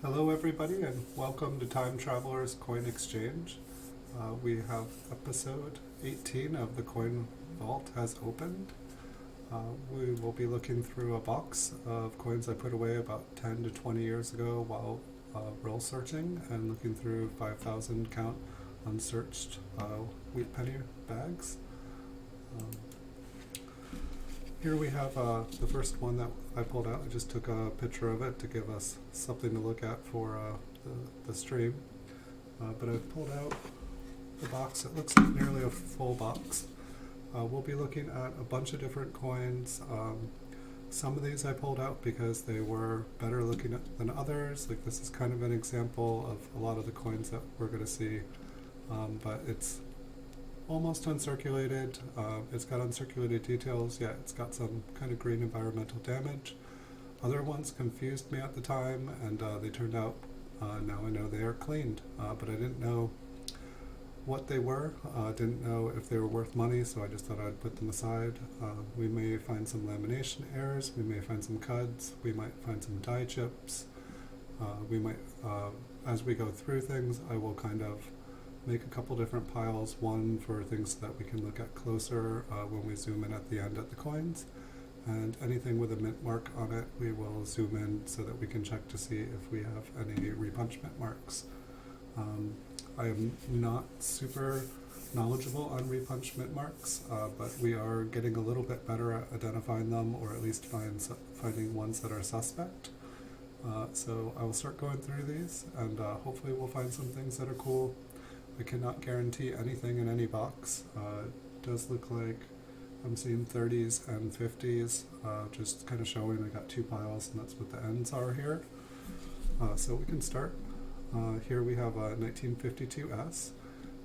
Hello everybody and welcome to Time Traveler's Coin Exchange. We have episode 18 of the Coin Vault has opened. We will be looking through a box of coins I put away about 10 to 20 years ago while roll searching and looking through 5,000 count unsearched wheat penny bags. Here we have the first one that I pulled out. I just took a picture of it to give us something to look at for the stream. But I've pulled out the box. It looks like nearly a full box. We'll be looking at a bunch of different coins. Some of these I pulled out because they were better looking at than others. Like this is kind of an example of a lot of the coins that we're going to see. But it's almost uncirculated. It's got uncirculated details, yet it's got some kind of green environmental damage. Other ones confused me at the time, and they turned out, now I know they are cleaned, but I didn't know what they were. Didn't know if they were worth money, so I just thought I'd put them aside. We may find some lamination errors, we may find some cuds, we might find some die chips. We might, as we go through things, I will kind of make a couple different piles, one for things that we can look at closer when we zoom in at the end at the coins, and anything with a mint mark on it we will zoom in so that we can check to see if we have any repunchment marks. I am not super knowledgeable on repunchment marks, but we are getting a little bit better at identifying them, or at least finding ones that are suspect. So I will start going through these, and hopefully we'll find some things that are cool. I cannot guarantee anything in any box. It does look like I'm seeing 30s and 50s, just kind of showing I got two piles, and that's what the ends are here. So we can start. Here we have a 1952S.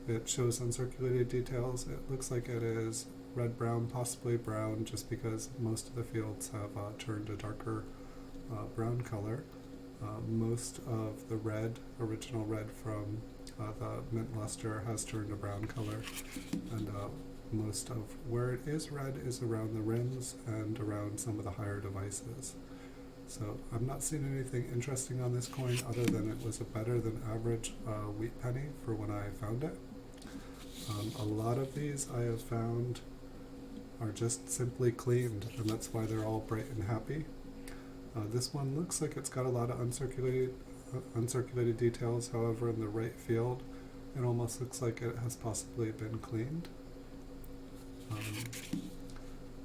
It shows uncirculated details. It looks like it is red-brown, possibly brown, just because most of the fields have turned a darker brown color. Most of the red, original red from the mint luster has turned a brown color, and most of where it is red is around the rims and around some of the higher devices. So I'm not seeing anything interesting on this coin other than it was a better than average wheat penny for when I found it. A lot of these I have found are just simply cleaned, and that's why they're all bright and happy. This one looks like it's got a lot of uncirculated details. However, in the right field it almost looks like it has possibly been cleaned.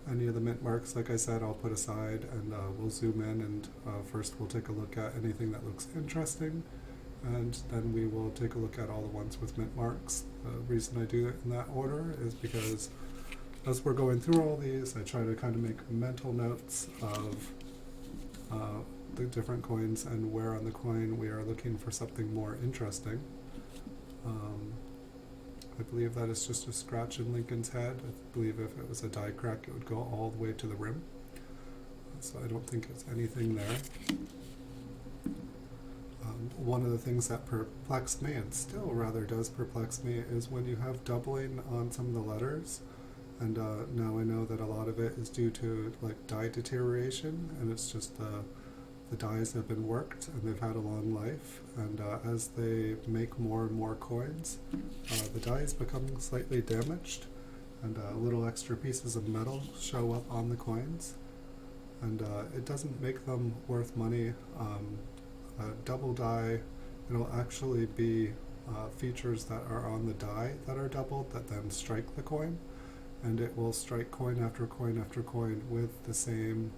Any of the mint marks, like I said, I'll put aside, and we'll zoom in, and first we'll take a look at anything that looks interesting, and then we will take a look at all the ones with mint marks. The reason I do it in that order is because as we're going through all these, I try to kind of make mental notes of the different coins and where on the coin we are looking for something more interesting. I believe that is just a scratch in Lincoln's head. I believe if it was a die crack it would go all the way to the rim. So I don't think it's anything there. One of the things that perplexed me, and still rather does perplex me, is when you have doubling on some of the letters. And now I know that a lot of it is due to like die deterioration, and it's just the dies have been worked and they've had a long life, and as they make more and more coins, the dies become slightly damaged, and little extra pieces of metal show up on the coins, and it doesn't make them worth money. A double die, it'll actually be features that are on the die that are doubled that then strike the coin, and it will strike coin after coin after coin with the same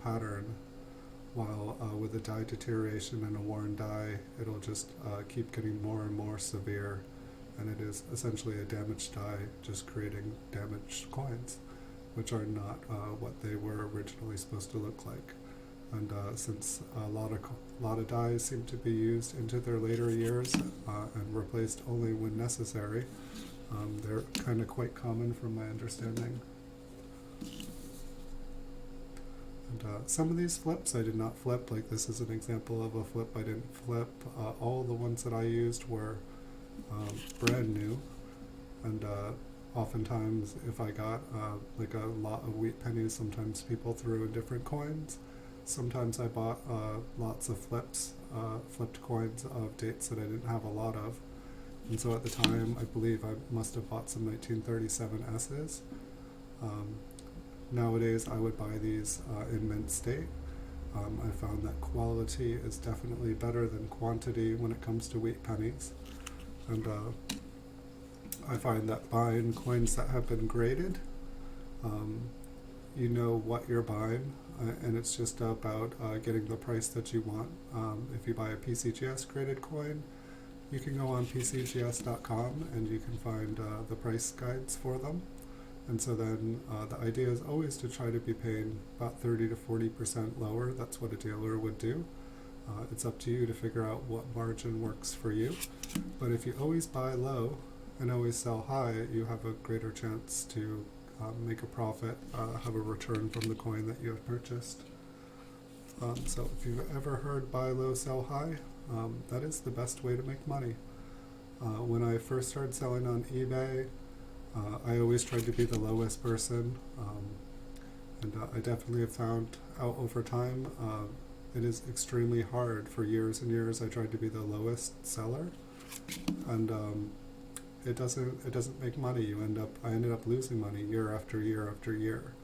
pattern, while with a die deterioration and a worn die, it'll just keep getting more and more severe, and it is essentially a damaged die just creating damaged coins, which are not what they were originally supposed to look like. And since a lot of dies seem to be used into their later years and replaced only when necessary, they're kind of quite common from my understanding. And some of these flips I did not flip. Like this is an example of a flip I didn't flip. All the ones that I used were brand new, and oftentimes if I got like a lot of wheat pennies, sometimes people threw in different coins. Sometimes I bought lots of flipped coins of dates that I didn't have a lot of. And so at the time, I believe I must have bought some 1937 S's. Nowadays, I would buy these in mint state. I found that quality is definitely better than quantity when it comes to wheat pennies. And I find that buying coins that have been graded, you know what you're buying, and it's just about getting the price that you want. If you buy a PCGS graded coin, you can go on PCGS.com and you can find the price guides for them. And so then the idea is always to try to be paying about 30 to 40% lower. That's what a dealer would do. It's up to you to figure out what margin works for you. But if you always buy low and always sell high, you have a greater chance to make a profit, have a return from the coin that you have purchased. So if you've ever heard buy low, sell high, that is the best way to make money. When I first started selling on eBay, I always tried to be the lowest person, and I definitely have found out over time it is extremely hard. For years and years I tried to be the lowest seller, and it doesn't make money. I ended up losing money year after year after year.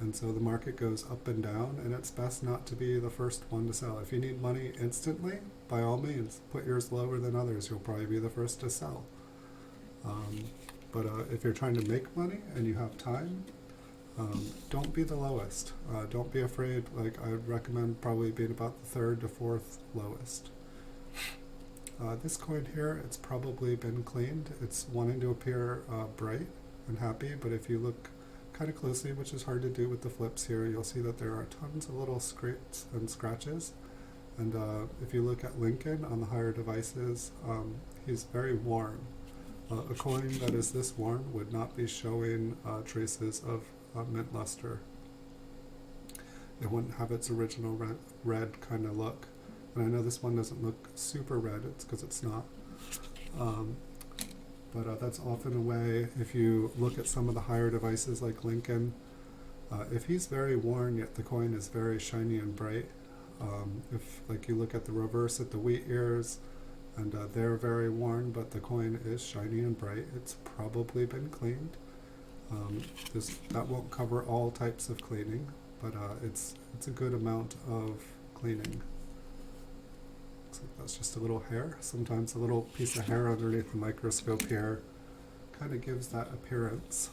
And so the market goes up and down, and it's best not to be the first one to sell. If you need money instantly, by all means, put yours lower than others. You'll probably be the first to sell. But if you're trying to make money and you have time, don't be the lowest. Don't be afraid. Like, I would recommend probably being about the third to fourth lowest. This coin here, it's probably been cleaned. It's wanting to appear bright and happy, but if you look kind of closely, which is hard to do with the flips here, you'll see that there are tons of little scrapes and scratches. And if you look at Lincoln on the higher devices, he's very worn. A coin that is this worn would not be showing traces of mint luster. It wouldn't have its original red kind of look. And I know this one doesn't look super red, it's because it's not. But that's often a way, if you look at some of the higher devices like Lincoln, if he's very worn yet the coin is very shiny and bright, if like you look at the reverse at the wheat ears, and they're very worn but the coin is shiny and bright, it's probably been cleaned. That won't cover all types of cleaning, but it's a good amount of cleaning. Looks like that's just a little hair. Sometimes a little piece of hair underneath the microscope here kind of gives that appearance.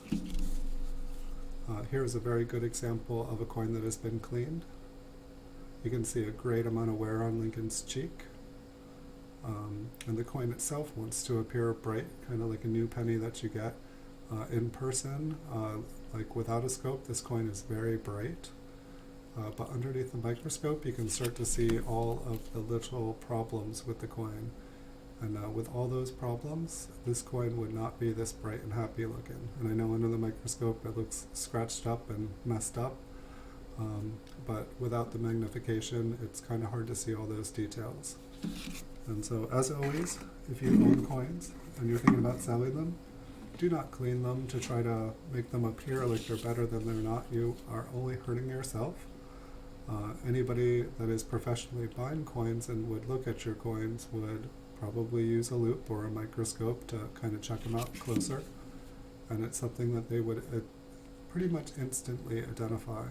Here's a very good example of a coin that has been cleaned. You can see a great amount of wear on Lincoln's cheek. And the coin itself wants to appear bright, kind of like a new penny that you get. In person, like without a scope, this coin is very bright. But underneath the microscope, you can start to see all of the little problems with the coin. And with all those problems, this coin would not be this bright and happy looking. And I know under the microscope it looks scratched up and messed up, but without the magnification, it's kind of hard to see all those details. And so, as always, if you own coins and you're thinking about selling them, do not clean them to try to make them appear like they're better than they're not. You are only hurting yourself. Anybody that is professionally buying coins and would look at your coins would probably use a loupe or a microscope to kind of check them out closer. And it's something that they would pretty much instantly identify.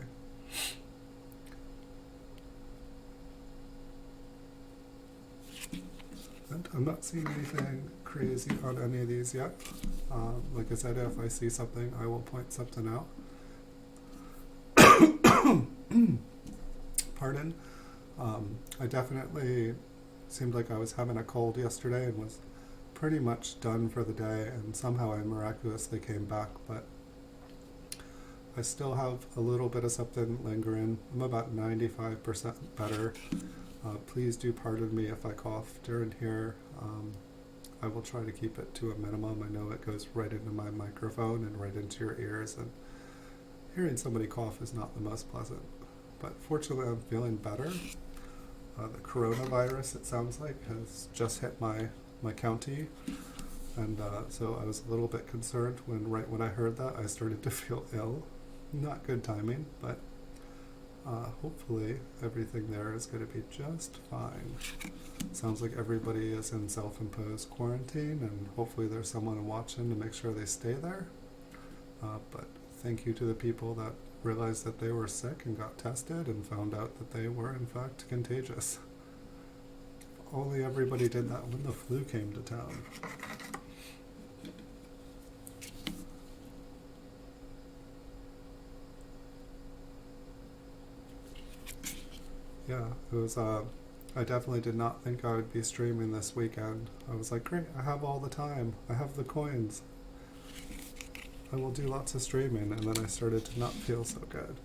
And I'm not seeing anything crazy on any of these yet. Like I said, if I see something, I will point something out. Pardon. I definitely seemed like I was having a cold yesterday and was pretty much done for the day, and somehow I miraculously came back, but I still have a little bit of something lingering. I'm about 95% better. Please do pardon me if I cough during here. I will try to keep it to a minimum. I know it goes right into my microphone and right into your ears, and hearing somebody cough is not the most pleasant. But fortunately, I'm feeling better. The coronavirus, it sounds like, has just hit my county, and so I was a little bit concerned right when I heard that. I started to feel ill. Not good timing, but hopefully everything there is going to be just fine. Sounds like everybody is in self-imposed quarantine, and hopefully there's someone watching to make sure they stay there. But thank you to the people that realized that they were sick and got tested and found out that they were in fact contagious. If only everybody did that when the flu came to town. Yeah, it was, I definitely did not think I would be streaming this weekend. I was like, great, I have all the time. I have the coins. I will do lots of streaming, and then I started to not feel so good.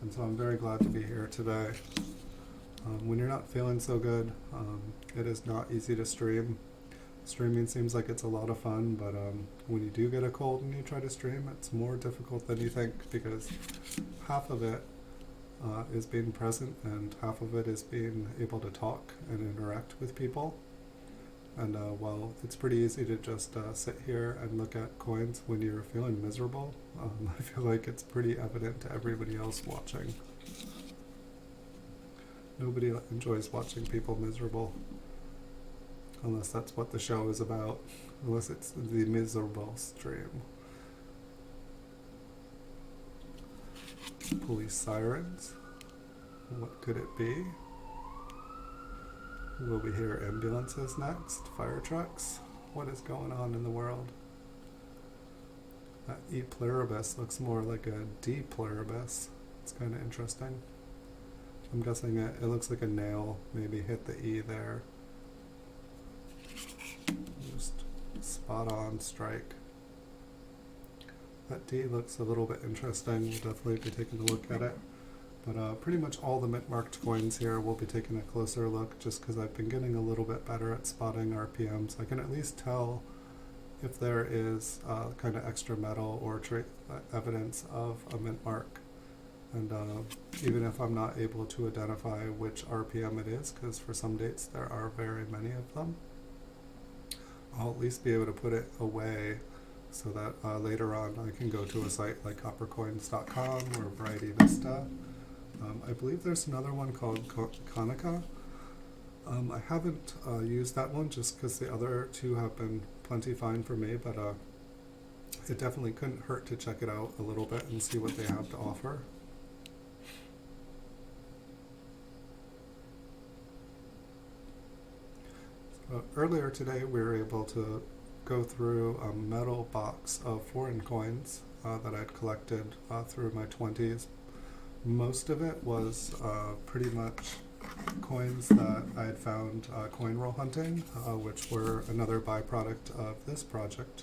And so I'm very glad to be here today. When you're not feeling so good, it is not easy to stream. Streaming seems like it's a lot of fun, but when you do get a cold and you try to stream, it's more difficult than you think, because half of it is being present and half of it is being able to talk and interact with people. And while it's pretty easy to just sit here and look at coins when you're feeling miserable, I feel like it's pretty evident to everybody else watching. Nobody enjoys watching people miserable, unless that's what the show is about, unless it's the miserable stream. Police sirens. What could it be? Will we hear ambulances next? Fire trucks? What is going on in the world? That E pluribus looks more like a D pluribus. It's kind of interesting. I'm guessing it looks like a nail maybe hit the E there. Just spot on strike. That D looks a little bit interesting. We'll definitely be taking a look at it. But pretty much all the mint-marked coins here, we'll be taking a closer look, just because I've been getting a little bit better at spotting RPMs. I can at least tell if there is kind of extra metal or evidence of a mint mark. And even if I'm not able to identify which RPM it is, because for some dates there are very many of them, I'll at least be able to put it away so that later on I can go to a site like coppercoins.com or Variety Vista. I believe there's another one called Konica. I haven't used that one just because the other two have been plenty fine for me, but it definitely couldn't hurt to check it out a little bit and see what they have to offer. Earlier today we were able to go through a metal box of foreign coins that I'd collected through my 20s. Most of it was pretty much coins that I had found coin roll hunting, which were another byproduct of this project.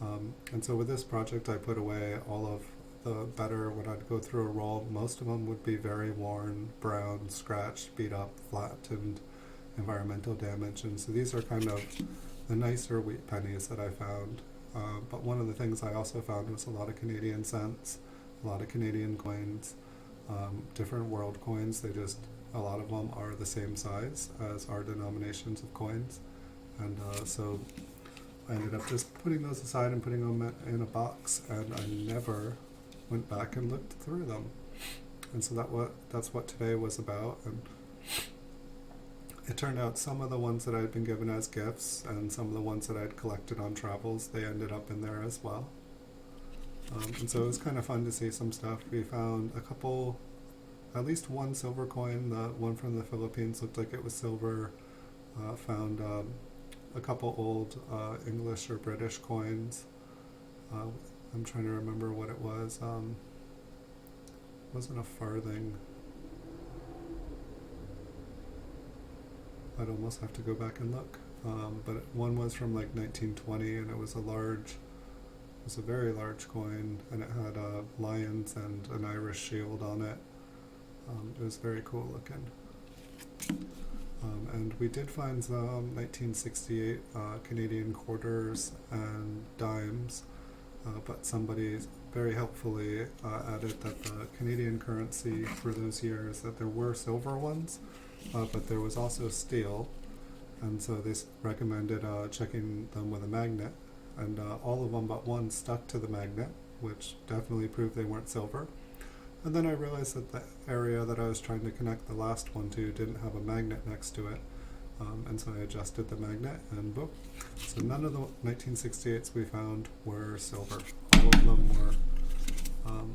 And so with this project I put away all of the better, when I'd go through a roll, most of them would be very worn, brown, scratched, beat up, flattened, environmental damage. And so these are kind of the nicer wheat pennies that I found. But one of the things I also found was a lot of Canadian cents, a lot of Canadian coins, different world coins. They just, a lot of them are the same size as our denominations of coins. And so I ended up just putting those aside and putting them in a box, and I never went back and looked through them. And so that's what today was about. And it turned out some of the ones that I had been given as gifts and some of the ones that I'd collected on travels, they ended up in there as well. And so it was kind of fun to see some stuff. We found a couple, at least one silver coin. The one from the Philippines looked like it was silver. Found a couple old English or British coins. I'm trying to remember what it was. It wasn't a farthing. I'd almost have to go back and look. But one was from like 1920, and it was a very large coin, and it had lions and an Irish shield on it. It was very cool looking. And we did find some 1968 Canadian quarters and dimes, but somebody very helpfully added that the Canadian currency for those years, that there were silver ones, but there was also steel, and so they recommended checking them with a magnet. And all of them but one stuck to the magnet, which definitely proved they weren't silver. And then I realized that the area that I was trying to connect the last one to didn't have a magnet next to it. And so I adjusted the magnet and boom. So none of the 1968s we found were silver. Um,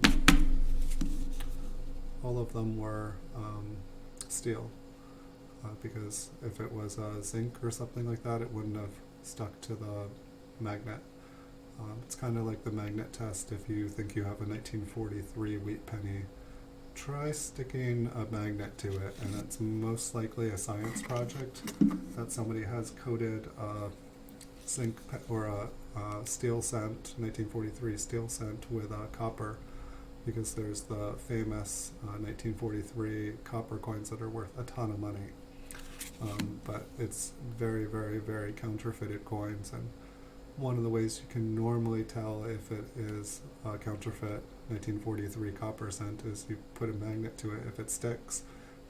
all of them were steel. Because if it was zinc or something like that, it wouldn't have stuck to the magnet. It's kind of like the magnet test. If you think you have a 1943 wheat penny, try sticking a magnet to it, and it's most likely a science project that somebody has coated a zinc or a steel cent, 1943 steel cent with copper, because there's the famous 1943 copper coins that are worth a ton of money. But it's very, very, very counterfeited coins, and one of the ways you can normally tell if it is a counterfeit 1943 copper cent is you put a magnet to it. If it sticks,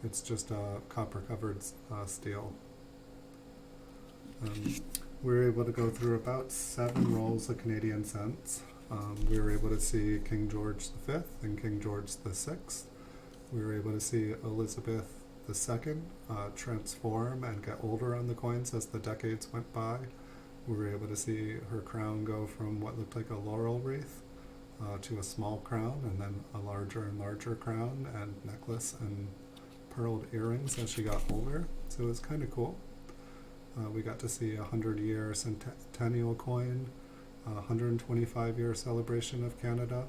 it's just a copper-covered steel. We were able to go through about 7 rolls of Canadian cents. We were able to see King George V and King George VI. We were able to see Elizabeth II transform and get older on the coins as the decades went by. We were able to see her crown go from what looked like a laurel wreath to a small crown, and then a larger and larger crown and necklace and pearled earrings as she got older. So it was kind of cool. We got to see a 100-year centennial coin, a 125-year celebration of Canada.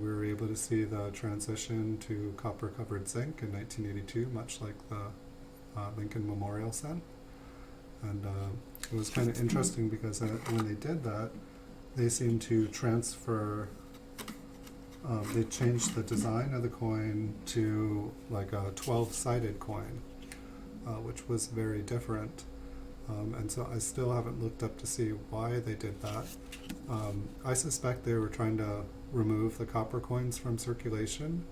We were able to see the transition to copper-covered zinc in 1982, much like the Lincoln Memorial cent. And it was kind of interesting because when they did that, they seemed to transfer, they changed the design of the coin to like a 12-sided coin, which was very different. And so I still haven't looked up to see why they did that. I suspect they were trying to remove the copper coins from circulation,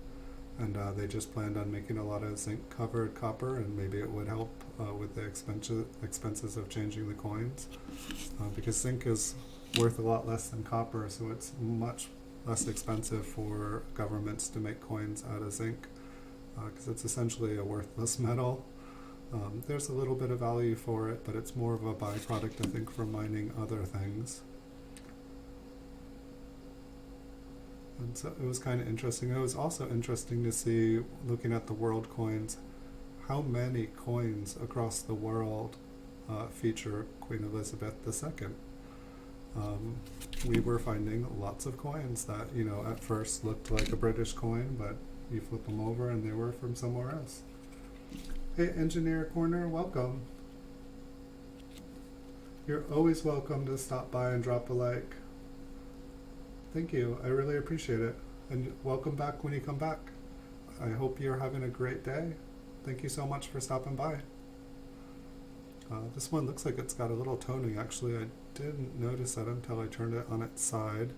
and they just planned on making a lot of zinc-covered copper, and maybe it would help with the expenses of changing the coins, because zinc is worth a lot less than copper, so it's much less expensive for governments to make coins out of zinc, because it's essentially a worthless metal. There's a little bit of value for it, but it's more of a byproduct, I think, from mining other things. And so it was kind of interesting. It was also interesting to see, looking at the world coins, how many coins across the world feature Queen Elizabeth II. We were finding lots of coins that, you know, at first looked like a British coin, but you flip them over and they were from somewhere else. Hey, Engineer Corner, welcome. You're always welcome to stop by and drop a like. Thank you. I really appreciate it. And welcome back when you come back. I hope you're having a great day. Thank you so much for stopping by. This one looks like it's got a little toning. Actually, I didn't notice that until I turned it on its side.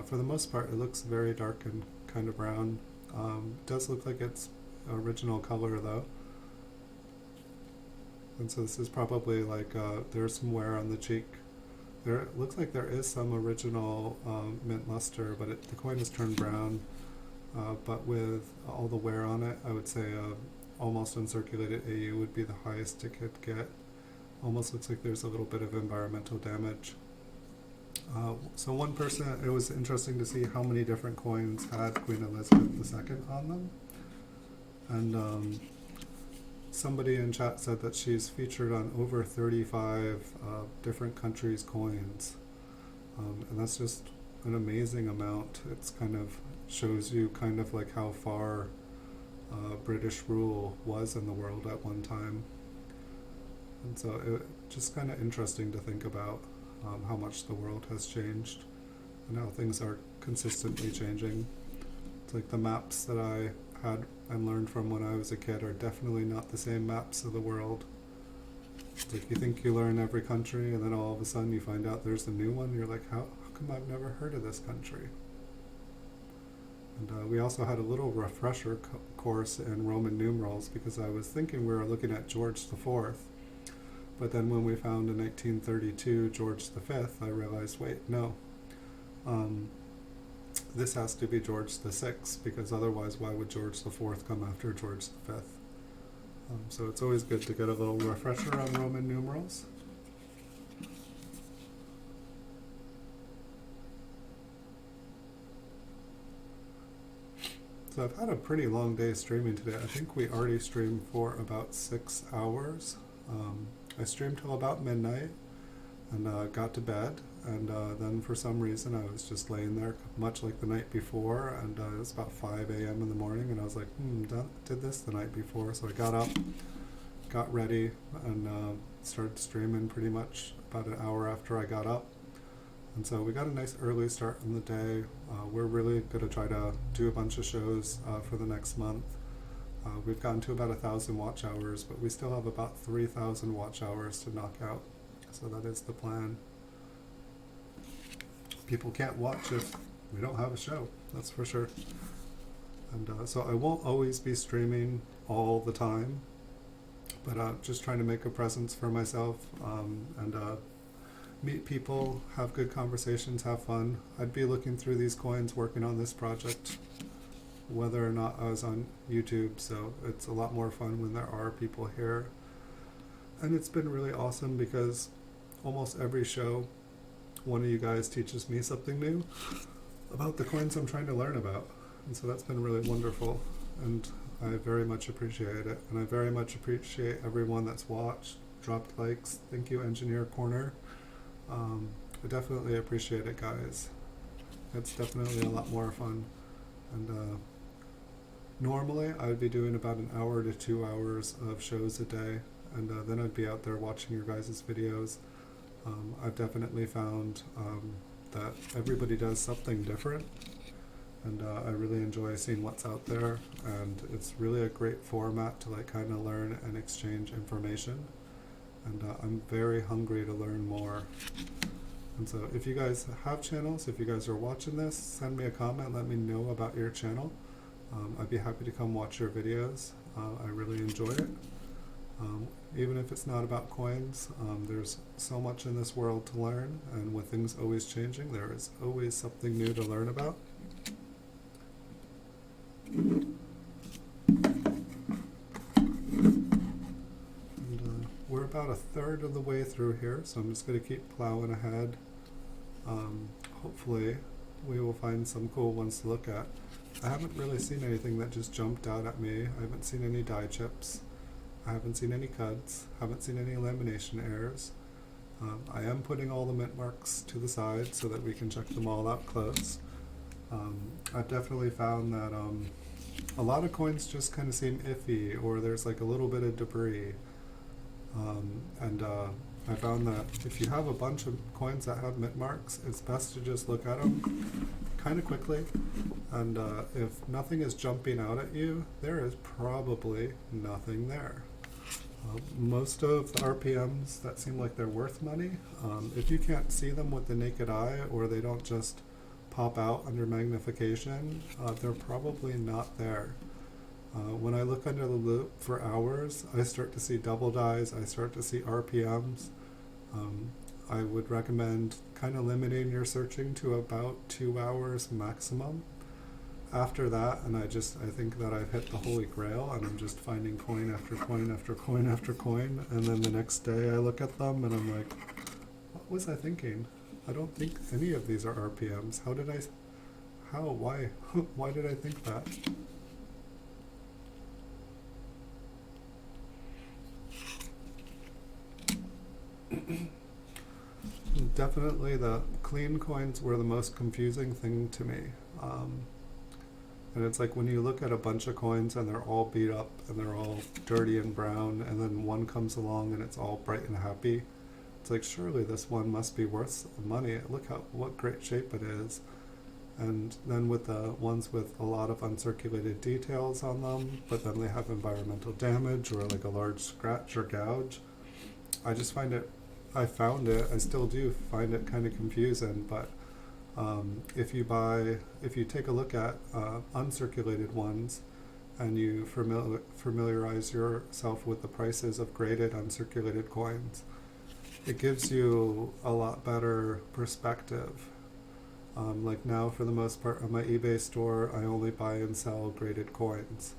For the most part, it looks very dark and kind of brown. It does look like it's original color though. And so this is probably like, there's some wear on the cheek. It looks like there is some original mint luster, but the coin is turned brown. But with all the wear on it, I would say almost uncirculated AU would be the highest it could get. Almost looks like there's a little bit of environmental damage. So one person, it was interesting to see how many different coins had Queen Elizabeth II on them. And somebody in chat said that she's featured on over 35 different countries' coins. And that's just an amazing amount. It's kind of shows you kind of like how far British rule was in the world at one time. And so it just kind of interesting to think about how much the world has changed and how things are consistently changing. It's like the maps that I had and learned from when I was a kid are definitely not the same maps of the world. It's like you think you learn every country, and then all of a sudden you find out there's a new one. You're like, how come I've never heard of this country? And we also had a little refresher course in Roman numerals, because I was thinking we were looking at George IV, but then when we found in 1932 George V, I realized, wait, no. this has to be George the Sixth, because otherwise why would George the Fourth come after George the Fifth? So it's always good to get a little refresher on Roman numerals. So I've had a pretty long day streaming today. I think we already streamed for about 6 hours. I streamed till about midnight and got to bed, and then for some reason I was just laying there much like the night before, and it was about 5 a.m. in the morning, and I was like, did this the night before. So I got up, got ready, and started streaming pretty much about an hour after I got up. And so we got a nice early start in the day. We're really going to try to do a bunch of shows for the next month. We've gotten to about 1,000 watch hours, but we still have about 3,000 watch hours to knock out. So that is the plan. People can't watch if we don't have a show, that's for sure. And so I won't always be streaming all the time, but just trying to make a presence for myself, and meet people, have good conversations, have fun. I'd be looking through these coins working on this project whether or not I was on YouTube, so it's a lot more fun when there are people here. And it's been really awesome because almost every show one of you guys teaches me something new about the coins I'm trying to learn about, and so that's been really wonderful, and I very much appreciate it. And I very much appreciate everyone that's watched, dropped likes. Thank you, Engineer Corner. I definitely appreciate it, guys. It's definitely a lot more fun. And normally I'd be doing about an hour to 2 hours of shows a day, and then I'd be out there watching your guys' videos. I've definitely found that everybody does something different, and I really enjoy seeing what's out there, and it's really a great format to like kind of learn and exchange information. And I'm very hungry to learn more. And so if you guys have channels, if you guys are watching this, send me a comment, let me know about your channel. I'd be happy to come watch your videos. I really enjoy it. Even if it's not about coins, there's so much in this world to learn, and with things always changing, there is always something new to learn about. We're about a third of the way through here, so I'm just going to keep plowing ahead. Hopefully we will find some cool ones to look at. I haven't really seen anything that just jumped out at me. I haven't seen any die chips. I haven't seen any cuts. Haven't seen any lamination errors. I am putting all the mint marks to the side so that we can check them all out close. I've definitely found that a lot of coins just kind of seem iffy, or there's like a little bit of debris. I found that if you have a bunch of coins that have mint marks, it's best to just look at them kind of quickly, and if nothing is jumping out at you, there is probably nothing there. Most of the RPMs that seem like they're worth money, if you can't see them with the naked eye, or they don't just pop out under magnification, they're probably not there. When I look under the loupe for hours, I start to see double dies, I start to see RPMs. I would recommend kind of limiting your searching to about 2 hours maximum. After that, and I think that I've hit the holy grail, and I'm just finding coin after coin after coin after coin, and then the next day I look at them and I'm like, what was I thinking? I don't think any of these are RPMs. Why did I think that? Definitely the clean coins were the most confusing thing to me. And it's like when you look at a bunch of coins and they're all beat up and they're all dirty and brown, and then one comes along and it's all bright and happy. It's like, surely this one must be worth money. Look what great shape it is. And then with the ones with a lot of uncirculated details on them, but then they have environmental damage or like a large scratch or gouge, I still do find it kind of confusing. But if you take a look at uncirculated ones, and you familiarize yourself with the prices of graded uncirculated coins, it gives you a lot better perspective. Like now, for the most part, on my eBay store, I only buy and sell graded coins.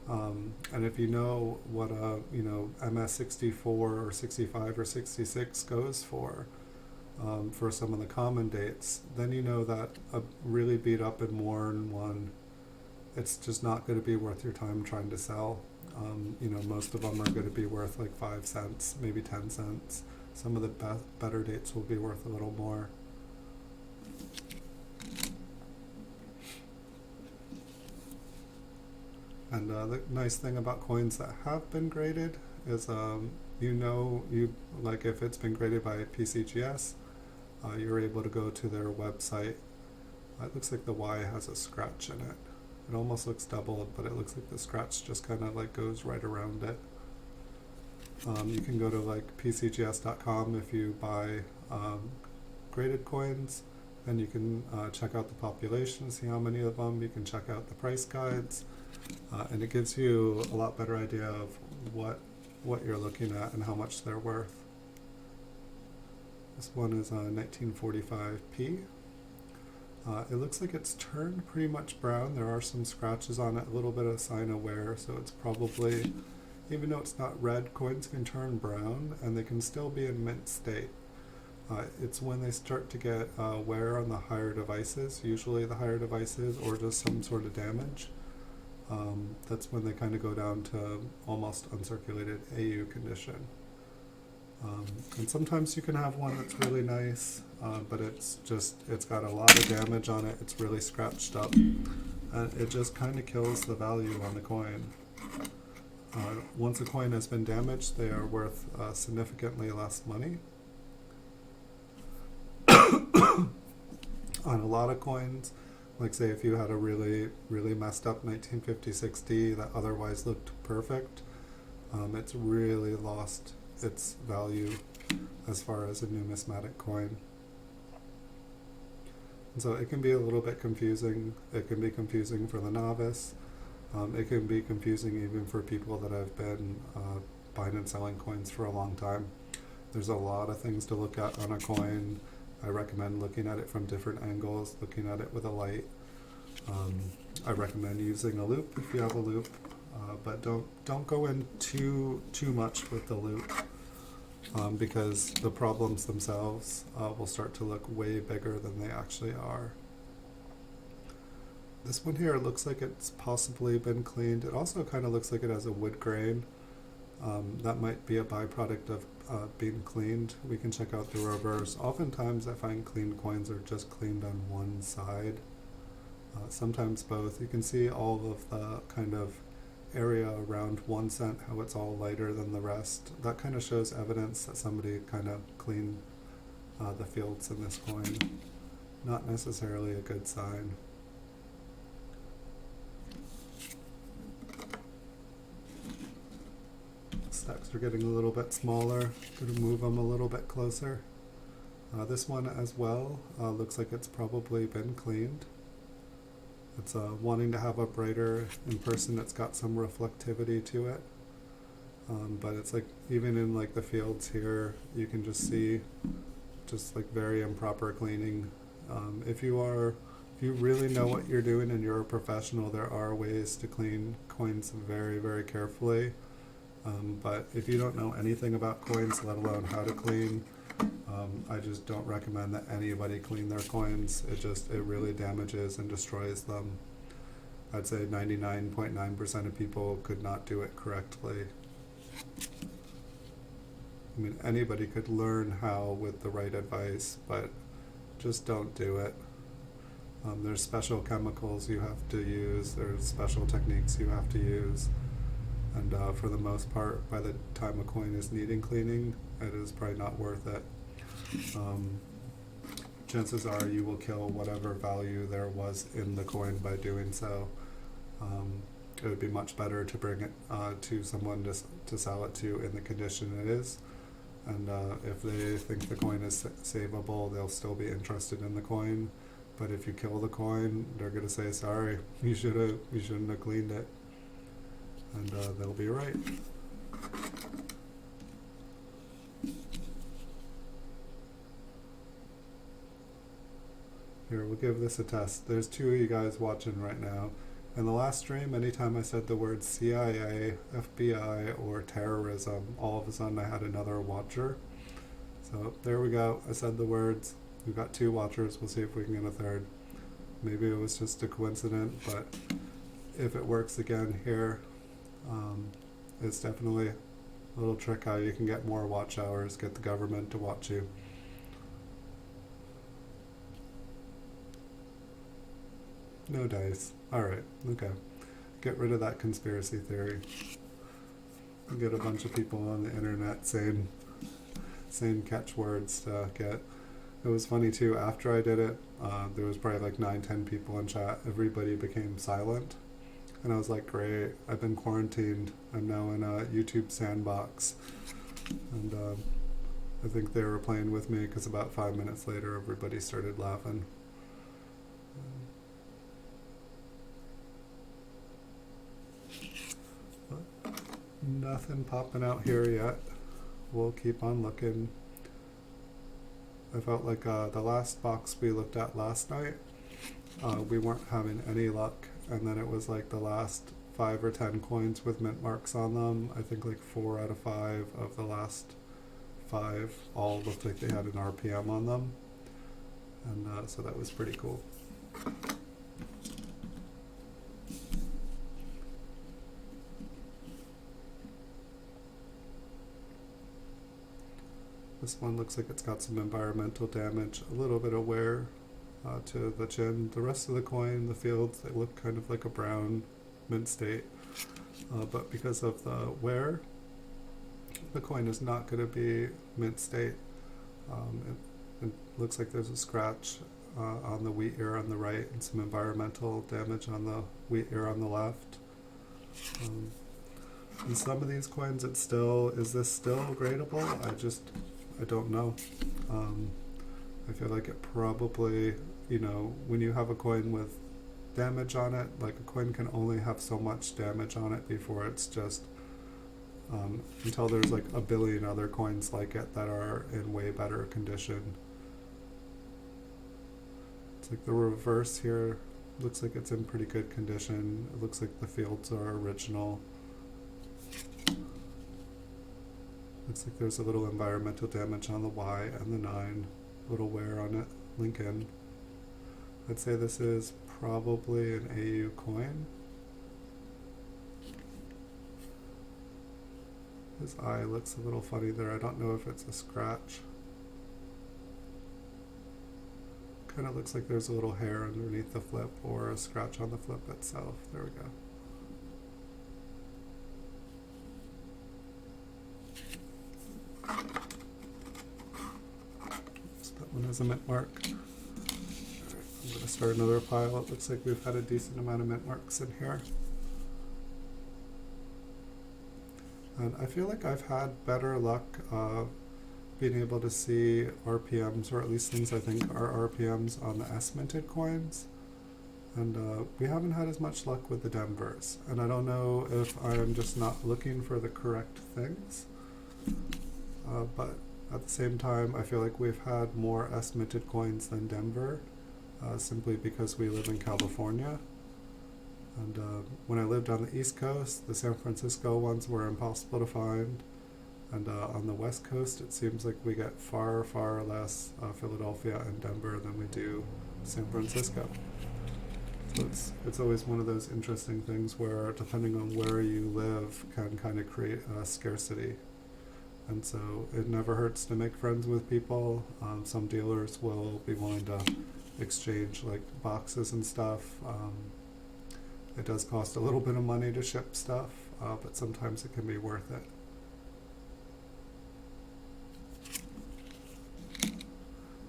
And if you know what a MS64 or 65 or 66 goes for some of the common dates, then you know that a really beat up and worn one, it's just not going to be worth your time trying to sell. Most of them are going to be worth like 5 cents, maybe 10 cents. Some of the better dates will be worth a little more. And the nice thing about coins that have been graded is, like if it's been graded by PCGS, you're able to go to their website. It looks like the Y has a scratch in it. It almost looks doubled, but it looks like the scratch just kind of like goes right around it. You can go to like PCGS.com if you buy graded coins, and you can check out the population, see how many of them. You can check out the price guides, and it gives you a lot better idea of what you're looking at and how much they're worth. This one is 1945p. It looks like it's turned pretty much brown. There are some scratches on it, a little bit of sign of wear, so it's probably, even though it's not red, coins can turn brown and they can still be in mint state. It's when they start to get wear on the higher devices, usually the higher devices, or just some sort of damage. That's when they kind of go down to almost uncirculated AU condition. And sometimes you can have one that's really nice, but it's got a lot of damage on it. It's really scratched up, and it just kind of kills the value on the coin. Once a coin has been damaged, they are worth significantly less money. On a lot of coins, like say if you had a really, really messed up 1956D that otherwise looked perfect, it's really lost its value as far as a numismatic coin. And so it can be a little bit confusing. It can be confusing for the novice. It can be confusing even for people that have been buying and selling coins for a long time. There's a lot of things to look at on a coin. I recommend looking at it from different angles, looking at it with a light. I recommend using a loupe if you have a loupe, but don't go in too much with the loupe, because the problems themselves will start to look way bigger than they actually are. This one here looks like it's possibly been cleaned. It also kind of looks like it has a wood grain. That might be a byproduct of being cleaned. We can check out the reverse. Oftentimes I find cleaned coins are just cleaned on one side. Sometimes both. You can see all of the kind of area around 1 cent, how it's all lighter than the rest. That kind of shows evidence that somebody kind of cleaned the fields in this coin. Not necessarily a good sign. Stacks are getting a little bit smaller. Going to move them a little bit closer. This one as well looks like it's probably been cleaned. It's wanting to have a brighter in person. It's got some reflectivity to it, but it's like even in like the fields here, you can just see just like very improper cleaning. If you really know what you're doing and you're a professional, there are ways to clean coins very, very carefully. But if you don't know anything about coins, let alone how to clean, I just don't recommend that anybody clean their coins. It really damages and destroys them. I'd say 99.9% of people could not do it correctly. I mean, anybody could learn how with the right advice, but just don't do it. There's special chemicals you have to use. There's special techniques you have to use. And for the most part, by the time a coin is needing cleaning, it is probably not worth it. Chances are you will kill whatever value there was in the coin by doing so. It would be much better to bring it to someone to sell it to in the condition it is. And if they think the coin is savable, they'll still be interested in the coin. But if you kill the coin, they're going to say, sorry, you shouldn't have cleaned it. And they'll be right. Here, we'll give this a test. There's two of you guys watching right now. In the last stream, anytime I said the word CIA, FBI, or terrorism, all of a sudden I had another watcher. So there we go. I said the words. We've got two watchers. We'll see if we can get a third. Maybe it was just a coincidence, but if it works again here, it's definitely a little trick how you can get more watch hours, get the government to watch you. No dice. Alright, okay. Get rid of that conspiracy theory. Get a bunch of people on the internet saying catchwords to get. It was funny too, after I did it, there was probably like 9-10 people in chat. Everybody became silent. And I was like, great, I've been quarantined. I'm now in a YouTube sandbox. And I think they were playing with me because about 5 minutes later, everybody started laughing. Nothing popping out here yet. We'll keep on looking. I felt like the last box we looked at last night, we weren't having any luck, and then it was like the last 5 or 10 coins with mint marks on them. I think like 4 out of 5 of the last 5 all looked like they had an RPM on them, and so that was pretty cool. This one looks like it's got some environmental damage, a little bit of wear to the chin. The rest of the coin, the fields, they look kind of like a brown mint state. But because of the wear, the coin is not going to be mint state. It looks like there's a scratch on the wheat ear on the right and some environmental damage on the wheat ear on the left. In some of these coins, it's still, is this still gradable? I don't know. I feel like it probably, you know, when you have a coin with damage on it, like a coin can only have so much damage on it before it's just, until there's like a billion other coins like it that are in way better condition. It's like the reverse here looks like it's in pretty good condition. It looks like the fields are original. Looks like there's a little environmental damage on the Y and the 9, little wear on it, Lincoln. I'd say this is probably an AU coin. His eye looks a little funny there. I don't know if it's a scratch. Kind of looks like there's a little hair underneath the flip or a scratch on the flip itself. There we go. That one has a mint mark. Right, I'm going to start another pile. It looks like we've had a decent amount of mint marks in here. And I feel like I've had better luck being able to see RPMs, or at least things I think are RPMs on the S-minted coins. And we haven't had as much luck with the Denvers. And I don't know if I'm just not looking for the correct things. But at the same time, I feel like we've had more S-minted coins than Denver, simply because we live in California. And when I lived on the East Coast, the San Francisco ones were impossible to find. And on the West Coast, it seems like we get far, far less Philadelphia and Denver than we do San Francisco. So it's always one of those interesting things where, depending on where you live, can kind of create a scarcity. And so it never hurts to make friends with people. Some dealers will be willing to exchange like boxes and stuff. It does cost a little bit of money to ship stuff, but sometimes it can be worth it.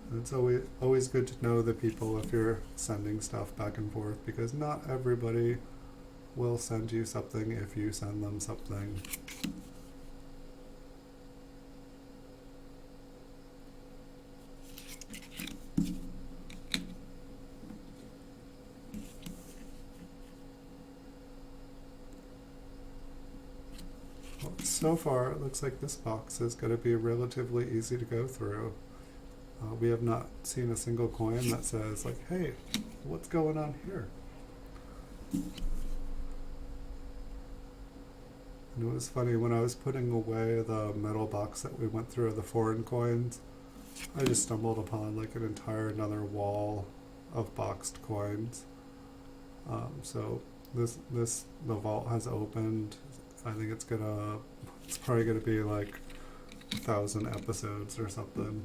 And it's always good to know the people if you're sending stuff back and forth, because not everybody will send you something if you send them something. So far, it looks like this box is going to be relatively easy to go through. We have not seen a single coin that says like, hey, what's going on here? And it was funny, when I was putting away the metal box that we went through of the foreign coins, I just stumbled upon like an entire another wall of boxed coins. So the vault has opened. I think it's probably gonna be like 1,000 episodes or something.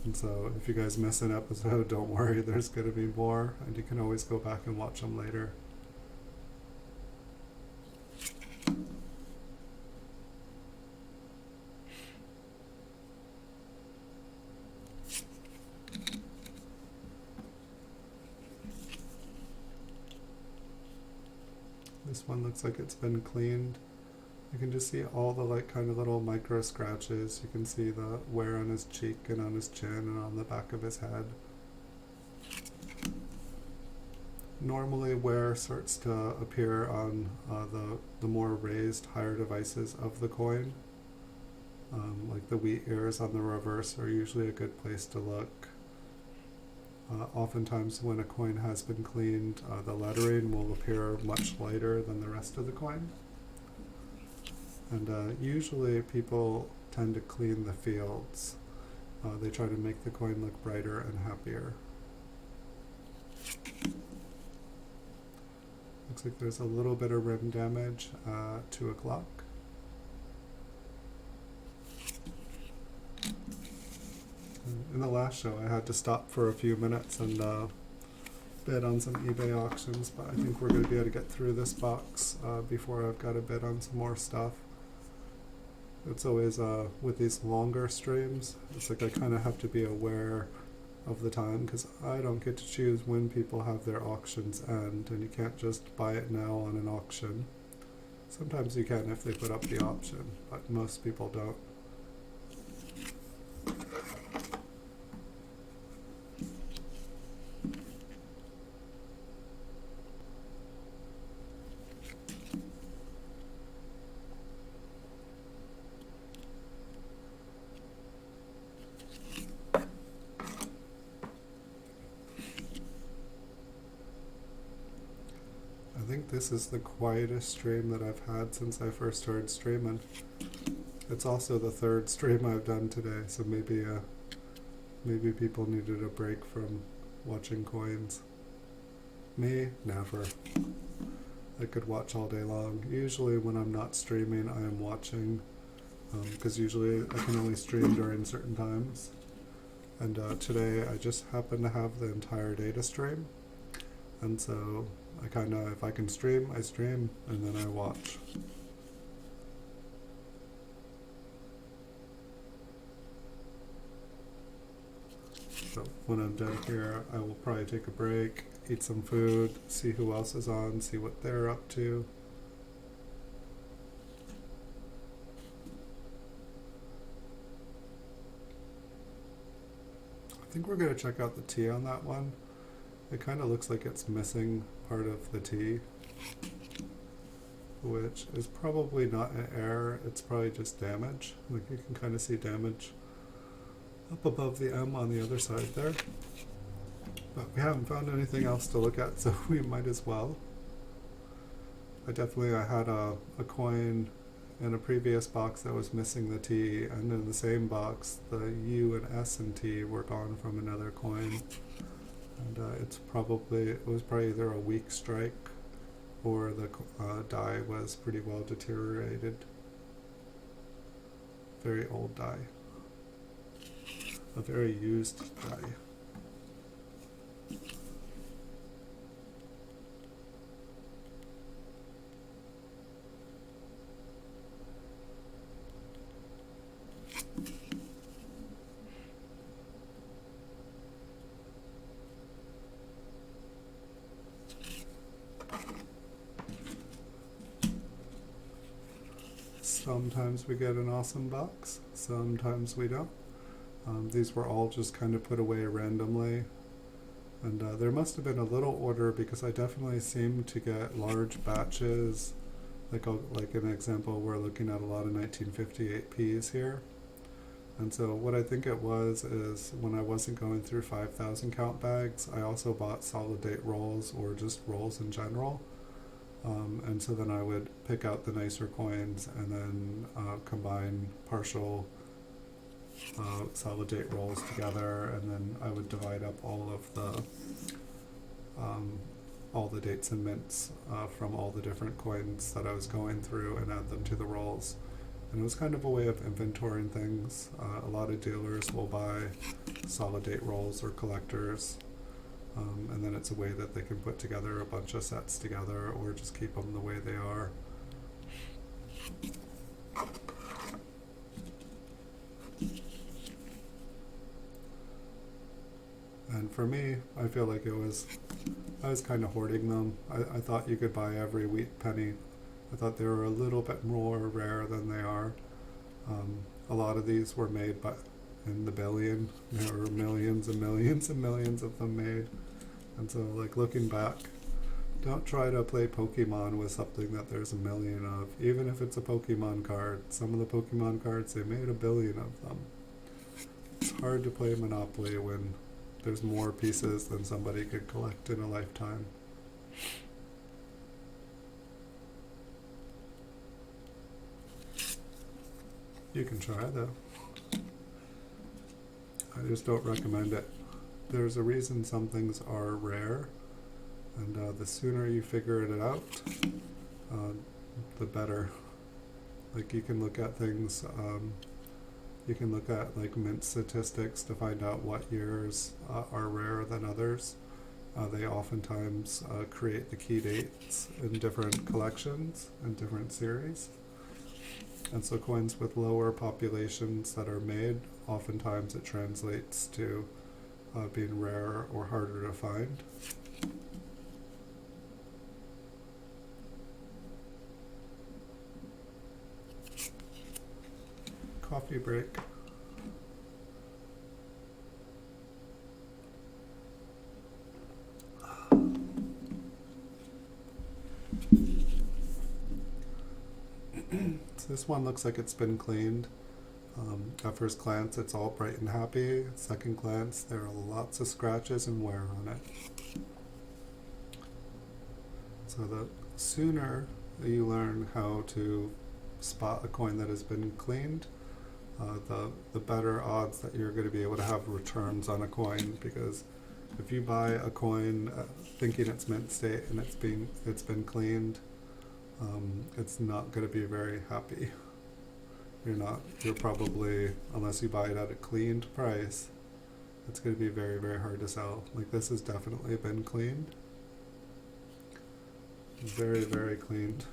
And so if you guys miss an episode, don't worry, there's gonna be more, and you can always go back and watch them later. This one looks like it's been cleaned. You can just see all the like kind of little micro scratches. You can see the wear on his cheek and on his chin and on the back of his head. Normally wear starts to appear on the more raised, higher devices of the coin. Like the wheat ears on the reverse are usually a good place to look. Oftentimes when a coin has been cleaned, the lettering will appear much lighter than the rest of the coin. And usually people tend to clean the fields. They try to make the coin look brighter and happier. Looks like there's a little bit of rim damage at 2 o'clock. In the last show I had to stop for a few minutes and bid on some eBay auctions, but I think we're going to be able to get through this box before I've got to bid on some more stuff. It's always, with these longer streams, it's like I kind of have to be aware of the time, because I don't get to choose when people have their auctions end, and you can't just buy it now on an auction. Sometimes you can if they put up the option, but most people don't. I think this is the quietest stream that I've had since I first started streaming. It's also the 3rd stream I've done today, so maybe people needed a break from watching coins. Me, never. I could watch all day long. Usually when I'm not streaming, I am watching, because usually I can only stream during certain times. And today I just happen to have the entire day to stream, and so I kind of, if I can stream, I stream, and then I watch. So when I'm done here, I will probably take a break, eat some food, see who else is on, see what they're up to. I think we're going to check out the T on that one. It kind of looks like it's missing part of the T, which is probably not an error, it's probably just damage. Like you can kind of see damage up above the M on the other side there. But we haven't found anything else to look at, so we might as well. I had a coin in a previous box that was missing the T, and in the same box the U and S and T were gone from another coin. And it was probably either a weak strike or the die was pretty well deteriorated. Very old die. A very used die. Sometimes we get an awesome box, sometimes we don't. These were all just kind of put away randomly, and there must have been a little order, because I definitely seem to get large batches. Like an example, we're looking at a lot of 1958 Ps here, And so what I think it was is when I wasn't going through 5,000 count bags, I also bought solid date rolls or just rolls in general. And so then I would pick out the nicer coins and then combine partial solid date rolls together, and then I would divide up all the dates and mints from all the different coins that I was going through and add them to the rolls. And it was kind of a way of inventorying things. A lot of dealers will buy solid date rolls or collectors, and then it's a way that they can put together a bunch of sets together or just keep them the way they are. And for me, I feel like I was kind of hoarding them. I thought you could buy every wheat penny. I thought they were a little bit more rare than they are. A lot of these were made in the billion. There were millions and millions and millions of them made. And so, like, looking back, don't try to play Pokemon with something that there's a million of. Even if it's a Pokemon card, some of the Pokemon cards, they made a billion of them. It's hard to play Monopoly when there's more pieces than somebody could collect in a lifetime. You can try though. I just don't recommend it. There's a reason some things are rare, and the sooner you figure it out, the better. Like, you can look at things, you can look at like mint statistics to find out what years are rarer than others. They oftentimes create the key dates in different collections and different series. And so coins with lower populations that are made, oftentimes it translates to being rarer or harder to find. Coffee break. So this one looks like it's been cleaned. At first glance, it's all bright and happy. Second glance, there are lots of scratches and wear on it. So the sooner you learn how to spot a coin that has been cleaned, the better odds that you're going to be able to have returns on a coin. Because if you buy a coin thinking it's mint state and it's been cleaned, it's not going to be very happy. You're probably, unless you buy it at a cleaned price, it's going to be very, very hard to sell. Like, this has definitely been cleaned. Very, very cleaned.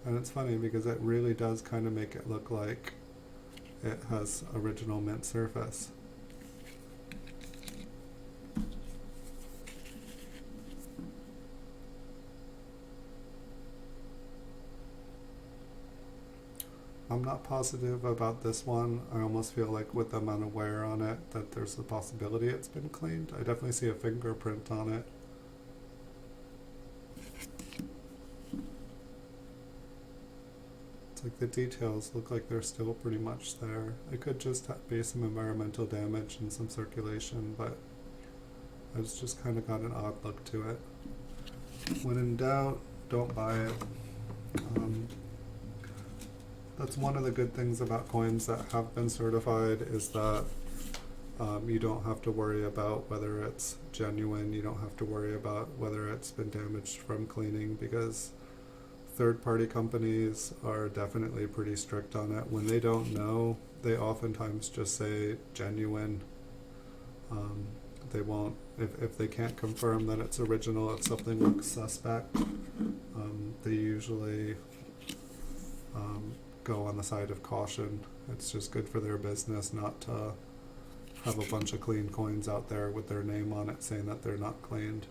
And it's funny because it really does kind of make it look like it has original mint surface. I'm not positive about this one. I almost feel like with the amount of wear on it that there's a possibility it's been cleaned. I definitely see a fingerprint on it. It's like the details look like they're still pretty much there. It could just be some environmental damage and some circulation, but it's just kind of got an odd look to it. When in doubt, don't buy it. That's one of the good things about coins that have been certified, is that you don't have to worry about whether it's genuine. You don't have to worry about whether it's been damaged from cleaning, because third-party companies are definitely pretty strict on it. When they don't know, they oftentimes just say genuine. They won't, if they can't confirm that it's original, if something looks suspect, they usually go on the side of caution. It's just good for their business not to have a bunch of clean coins out there with their name on it saying that they're not cleaned.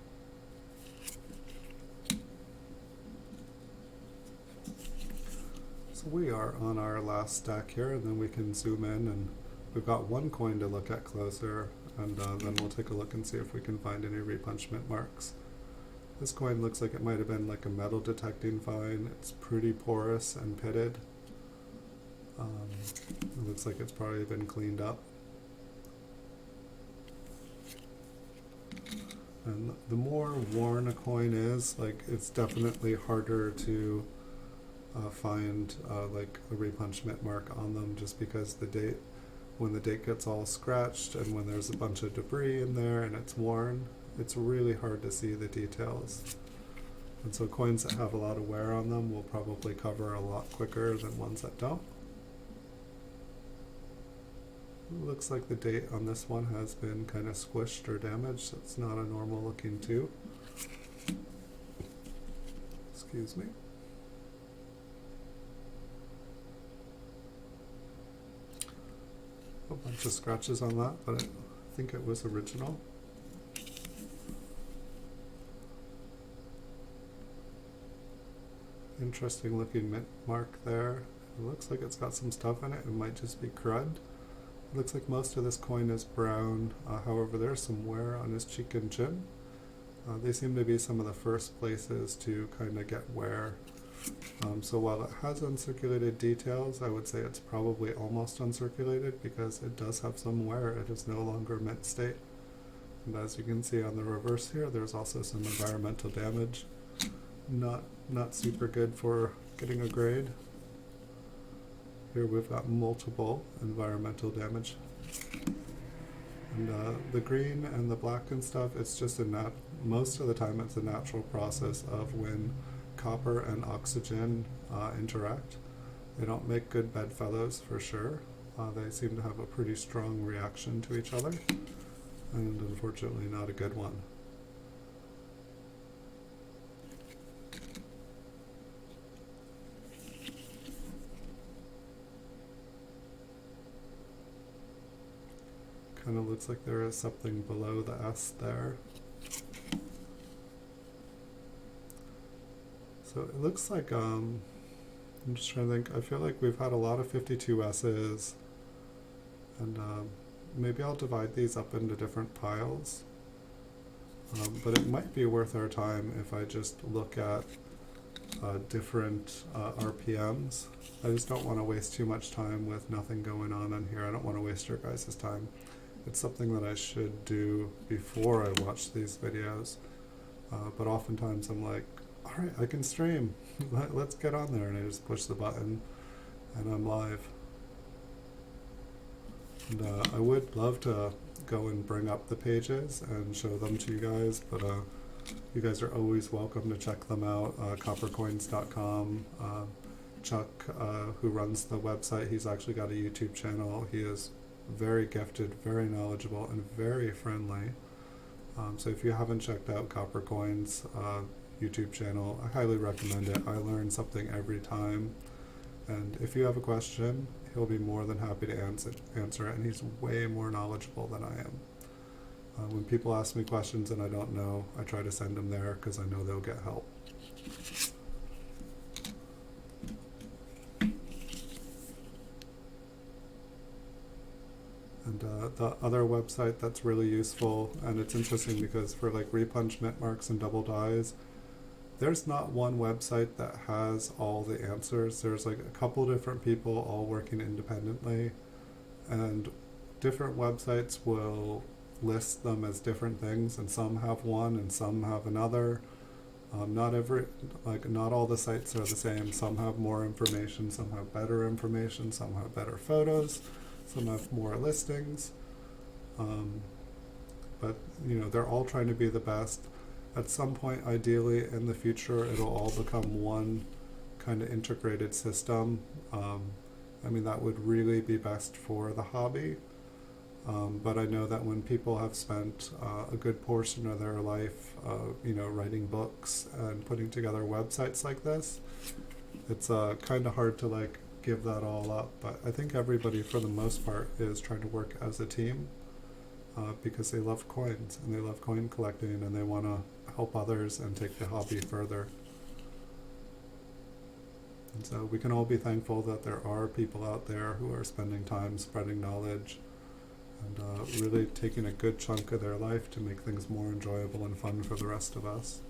So we are on our last stack here, and then we can zoom in, and we've got one coin to look at closer, and then we'll take a look and see if we can find any repunchment marks. This coin looks like it might have been like a metal detecting fine. It's pretty porous and pitted. It looks like it's probably been cleaned up. And the more worn a coin is, like, it's definitely harder to find like a repunchment mark on them, just because the date, when the date gets all scratched and when there's a bunch of debris in there and it's worn, it's really hard to see the details. And so coins that have a lot of wear on them will probably cover a lot quicker than ones that don't. Looks like the date on this one has been kind of squished or damaged. It's not a normal looking tube. Excuse me. A bunch of scratches on that, but I think it was original. Interesting looking mint mark there. It looks like it's got some stuff in it. It might just be crud. It looks like most of this coin is brown. However, there's some wear on his cheek and chin. They seem to be some of the first places to kind of get wear. So while it has uncirculated details, I would say it's probably almost uncirculated because it does have some wear. It is no longer mint state. And as you can see on the reverse here, there's also some environmental damage. Not super good for getting a grade. Here we've got multiple environmental damage. And the green and the black and stuff, it's just most of the time it's a natural process of when copper and oxygen interact. They don't make good bedfellows for sure. They seem to have a pretty strong reaction to each other, and unfortunately not a good one. Kind of looks like there is something below the S there. So it looks like, I'm just trying to think, I feel like we've had a lot of 52S's, and maybe I'll divide these up into different piles. But it might be worth our time if I just look at different RPMs. I just don't want to waste too much time with nothing going on in here. I don't want to waste your guys' time. It's something that I should do before I watch these videos. But oftentimes I'm like, alright, I can stream. Let's get on there. And I just push the button and I'm live. And I would love to go and bring up the pages and show them to you guys, but you guys are always welcome to check them out. Coppercoins.com. Chuck, who runs the website, he's actually got a YouTube channel. He is very gifted, very knowledgeable, and very friendly. So if you haven't checked out Copper Coins YouTube channel, I highly recommend it. I learn something every time, and if you have a question, he'll be more than happy to answer it, and he's way more knowledgeable than I am. When people ask me questions and I don't know, I try to send them there because I know they'll get help. And the other website that's really useful, and it's interesting because for like repunch, mint marks, and double dies, there's not one website that has all the answers. There's like a couple different people all working independently, and different websites will list them as different things, and some have one and some have another. Not all the sites are the same. Some have more information, some have better information, some have better photos, some have more listings, but you know, they're all trying to be the best. At some point, ideally in the future, it'll all become one kind of integrated system. I mean, that would really be best for the hobby, but I know that when people have spent a good portion of their life writing books and putting together websites like this, it's kind of hard to like give that all up. But I think everybody for the most part is trying to work as a team because they love coins and they love coin collecting and they want to help others and take the hobby further. And so we can all be thankful that there are people out there who are spending time spreading knowledge and really taking a good chunk of their life to make things more enjoyable and fun for the rest of us.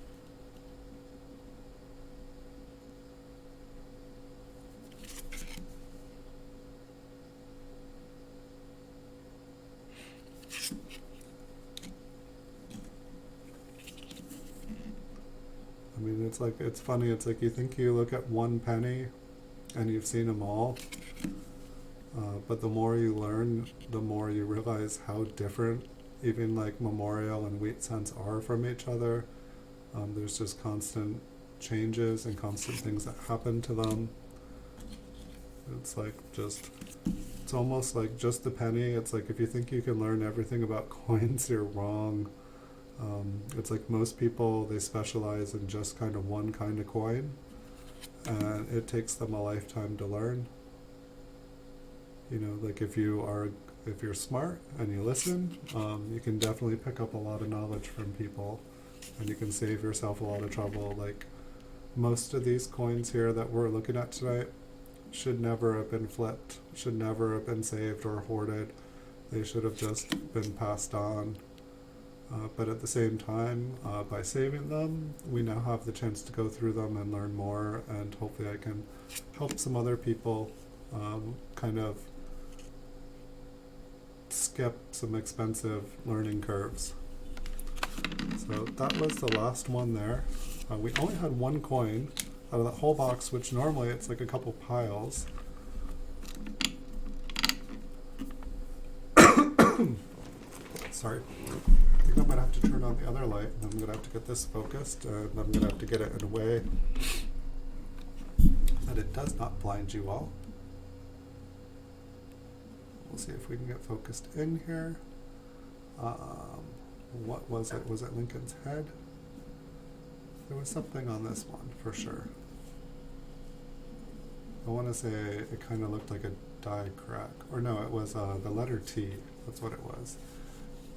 it's like, it's funny, it's like you think you look at one penny and you've seen them all, but the more you learn, the more you realize how different even like memorial and wheat cents are from each other. There's just constant changes and constant things that happen to them. It's like just, it's almost like just the penny. It's like if you think you can learn everything about coins, you're wrong. It's like most people, they specialize in just kind of one kind of coin, and it takes them a lifetime to learn. You know, like if you're smart and you listen, you can definitely pick up a lot of knowledge from people, and you can save yourself a lot of trouble. Like most of these coins here that we're looking at tonight should never have been flipped, should never have been saved or hoarded. They should have just been passed on. But at the same time, by saving them, we now have the chance to go through them and learn more, and hopefully I can help some other people kind of skip some expensive learning curves. So that was the last one there. We only had one coin out of that whole box, which normally it's like a couple piles. Sorry. I think I'm going to have to turn on the other light, and I'm going to have to get this focused, and I'm going to have to get it in a way that it does not blind you all. We'll see if we can get focused in here. What was it? Was it Lincoln's head? There was something on this one for sure. I want to say it kind of looked like a die crack. Or no, it was the letter T. That's what it was.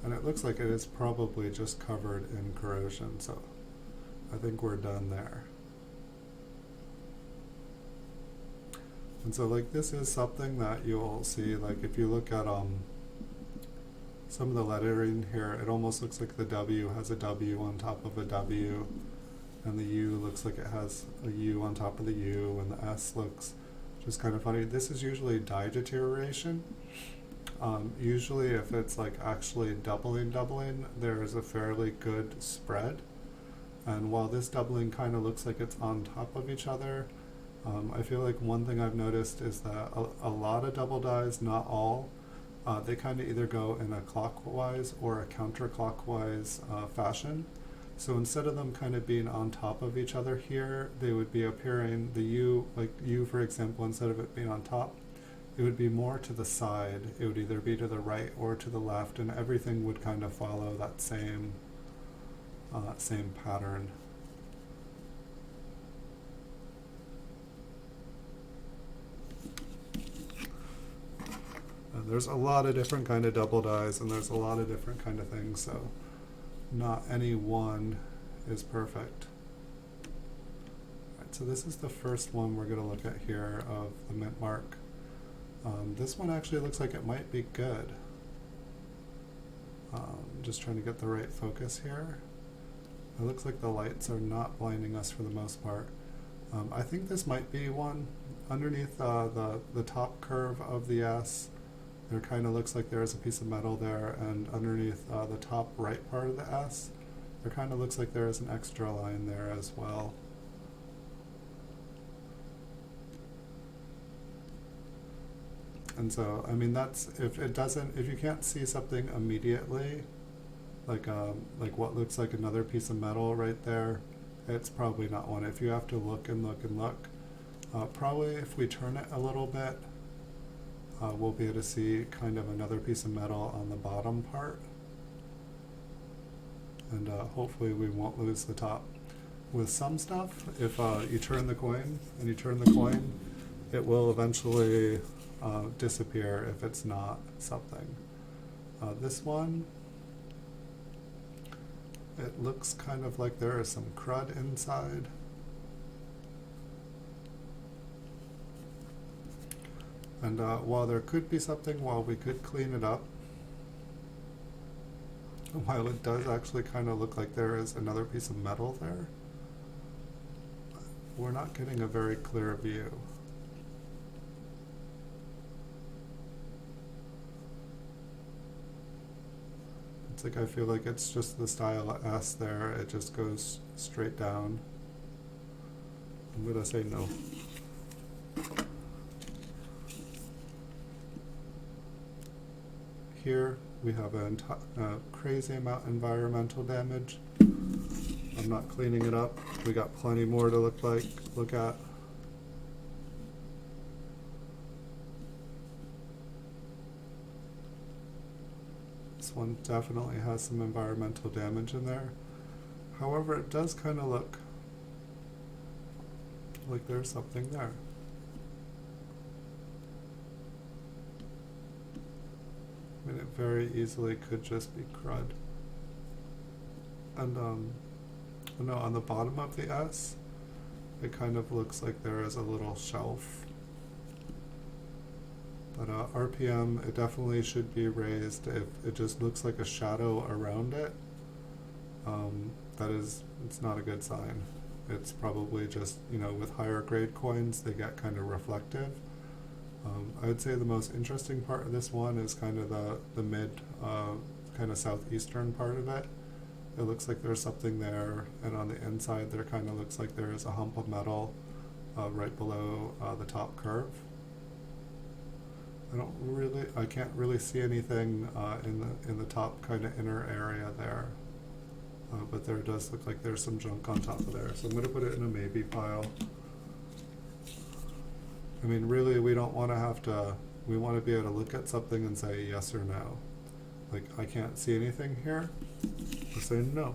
And it looks like it is probably just covered in corrosion, so I think we're done there. And so like this is something that you'll see, like if you look at some of the lettering here, it almost looks like the W has a W on top of a W, and the U looks like it has a U on top of the U, and the S looks just kind of funny. This is usually die deterioration. Usually if it's like actually doubling, there's a fairly good spread. And while this doubling kind of looks like it's on top of each other, I feel like one thing I've noticed is that a lot of double dies, not all, they kind of either go in a clockwise or a counterclockwise fashion. So instead of them kind of being on top of each other here, they would be appearing, the U, like U for example, instead of it being on top, it would be more to the side. It would either be to the right or to the left, and everything would kind of follow that same pattern. And there's a lot of different kind of double dies, and there's a lot of different kind of things, so not any one is perfect. Alright, so this is the first one we're going to look at here of the mint mark. This one actually looks like it might be good. Just trying to get the right focus here. It looks like the lights are not blinding us for the most part. I think this might be one. Underneath the top curve of the S, there kind of looks like there is a piece of metal there, and underneath the top right part of the S, there kind of looks like there is an extra line there as well. And so, I mean, that's, if you can't see something immediately, like what looks like another piece of metal right there, it's probably not one. If you have to look and look and look, probably if we turn it a little bit, we'll be able to see kind of another piece of metal on the bottom part. And hopefully we won't lose the top. With some stuff, if you turn the coin and you turn the coin, it will eventually disappear if it's not something. This one, it looks kind of like there is some crud inside. And while there could be something, while we could clean it up, while it does actually kind of look like there is another piece of metal there, we're not getting a very clear view. It's like I feel like it's just the style S there, it just goes straight down. I'm going to say no. Here we have a crazy amount of environmental damage. I'm not cleaning it up. We got plenty more to look at. This one definitely has some environmental damage in there. However, it does kind of look like there's something there. I mean, it very easily could just be crud. And no, on the bottom of the S, it kind of looks like there is a little shelf. But RPM, it definitely should be raised. If it just looks like a shadow around it, it's not a good sign. It's probably just, with higher grade coins, they get kind of reflective. I would say the most interesting part of this one is kind of the mid, kind of southeastern part of it. It looks like there's something there, and on the inside there kind of looks like there is a hump of metal right below the top curve. I can't really see anything in the top kind of inner area there, but there does look like there's some junk on top of there. So I'm going to put it in a maybe pile. I mean, really, we don't want to we want to be able to look at something and say yes or no. Like, I can't see anything here, I say no.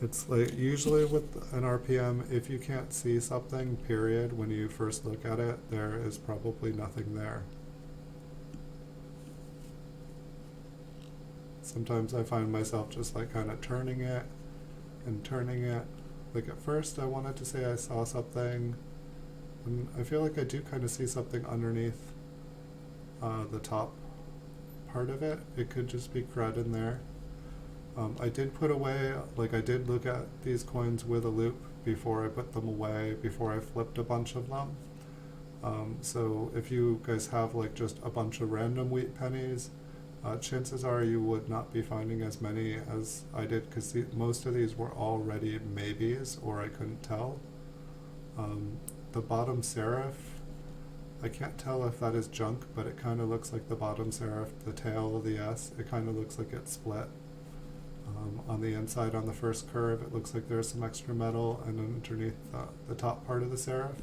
It's like, usually with an RPM, if you can't see something, period, when you first look at it, there is probably nothing there. Sometimes I find myself just like kind of turning it and turning it. Like at first I wanted to say I saw something, and I feel like I do kind of see something underneath the top part of it. It could just be crud in there. I did put away, I did look at these coins with a loop before I put them away, before I flipped a bunch of them. So if you guys have just a bunch of random wheat pennies, chances are you would not be finding as many as I did, because most of these were already maybes, or I couldn't tell. The bottom serif, I can't tell if that is junk, but it kind of looks like the bottom serif, the tail of the S, it kind of looks like it's split. On the inside, on the first curve, it looks like there's some extra metal, and underneath the top part of the serif,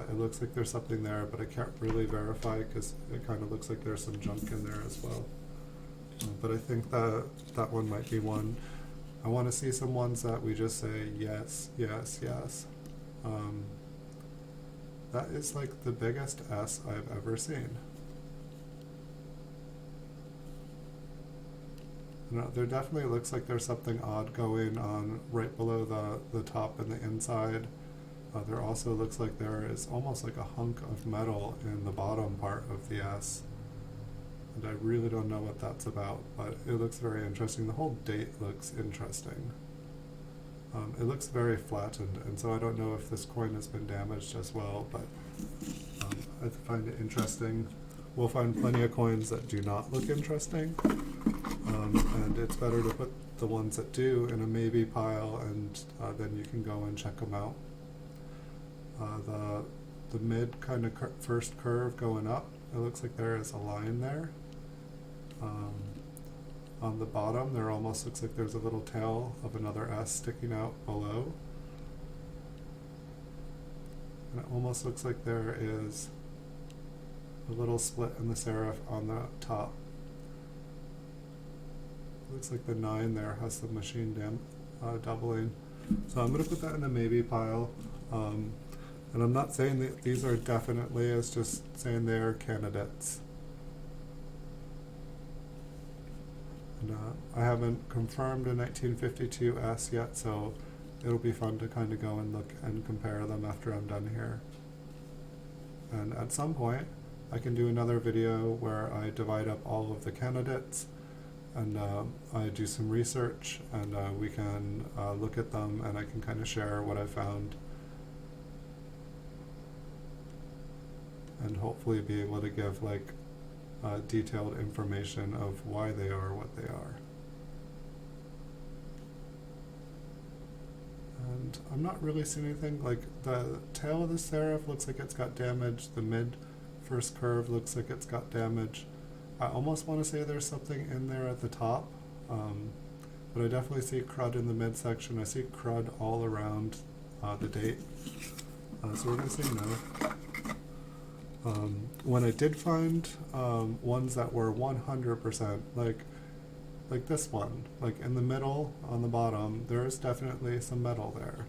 it looks like there's something there, but I can't really verify because it kind of looks like there's some junk in there as well. But I think that one might be one. I want to see some ones that we just say yes, yes, yes. That is like the biggest S I've ever seen. There definitely looks like there's something odd going on right below the top and the inside. There also looks like there is almost like a hunk of metal in the bottom part of the S. And I really don't know what that's about, but it looks very interesting. The whole date looks interesting. It looks very flattened, and so I don't know if this coin has been damaged as well, but I find it interesting. We'll find plenty of coins that do not look interesting, and it's better to put the ones that do in a maybe pile, and then you can go and check them out. The mid kind of first curve going up, it looks like there is a line there. On the bottom, there almost looks like there's a little tail of another S sticking out below. And it almost looks like there is a little split in the serif on the top. Looks like the 9 there has some machine doubling. So I'm going to put that in a maybe pile. And I'm not saying that these are definitely, it's just saying they're candidates. And I haven't confirmed a 1952 S yet, so it'll be fun to kind of go and look and compare them after I'm done here. And at some point, I can do another video where I divide up all of the candidates, and I do some research, and we can look at them, and I can kind of share what I found, and hopefully be able to give detailed information of why they are what they are. And I'm not really seeing anything. Like the tail of the serif looks like it's got damage. The mid first curve looks like it's got damage. I almost want to say there's something in there at the top, but I definitely see crud in the midsection. I see crud all around the date, so we're going to say no. When I did find ones that were 100%, like this one, like in the middle on the bottom, there is definitely some metal there.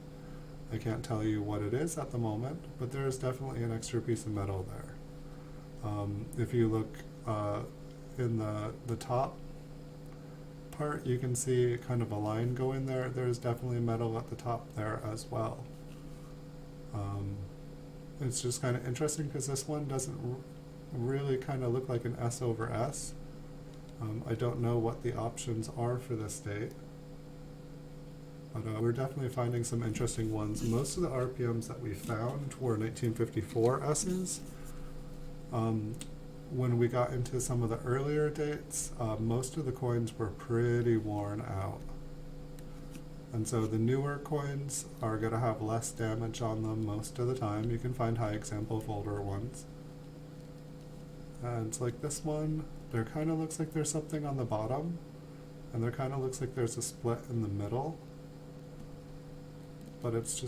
I can't tell you what it is at the moment, but there is definitely an extra piece of metal there. If you look in the top part, you can see kind of a line going there. There's definitely metal at the top there as well. It's just kind of interesting because this one doesn't really kind of look like an S over S. I don't know what the options are for this date, but we're definitely finding some interesting ones. Most of the RPMs that we found were 1954 S's. When we got into some of the earlier dates, most of the coins were pretty worn out. And so the newer coins are going to have less damage on them most of the time. You can find high example of older ones. And it's like this one, there kind of looks like there's something on the bottom, and there kind of looks like there's a split in the middle. But it's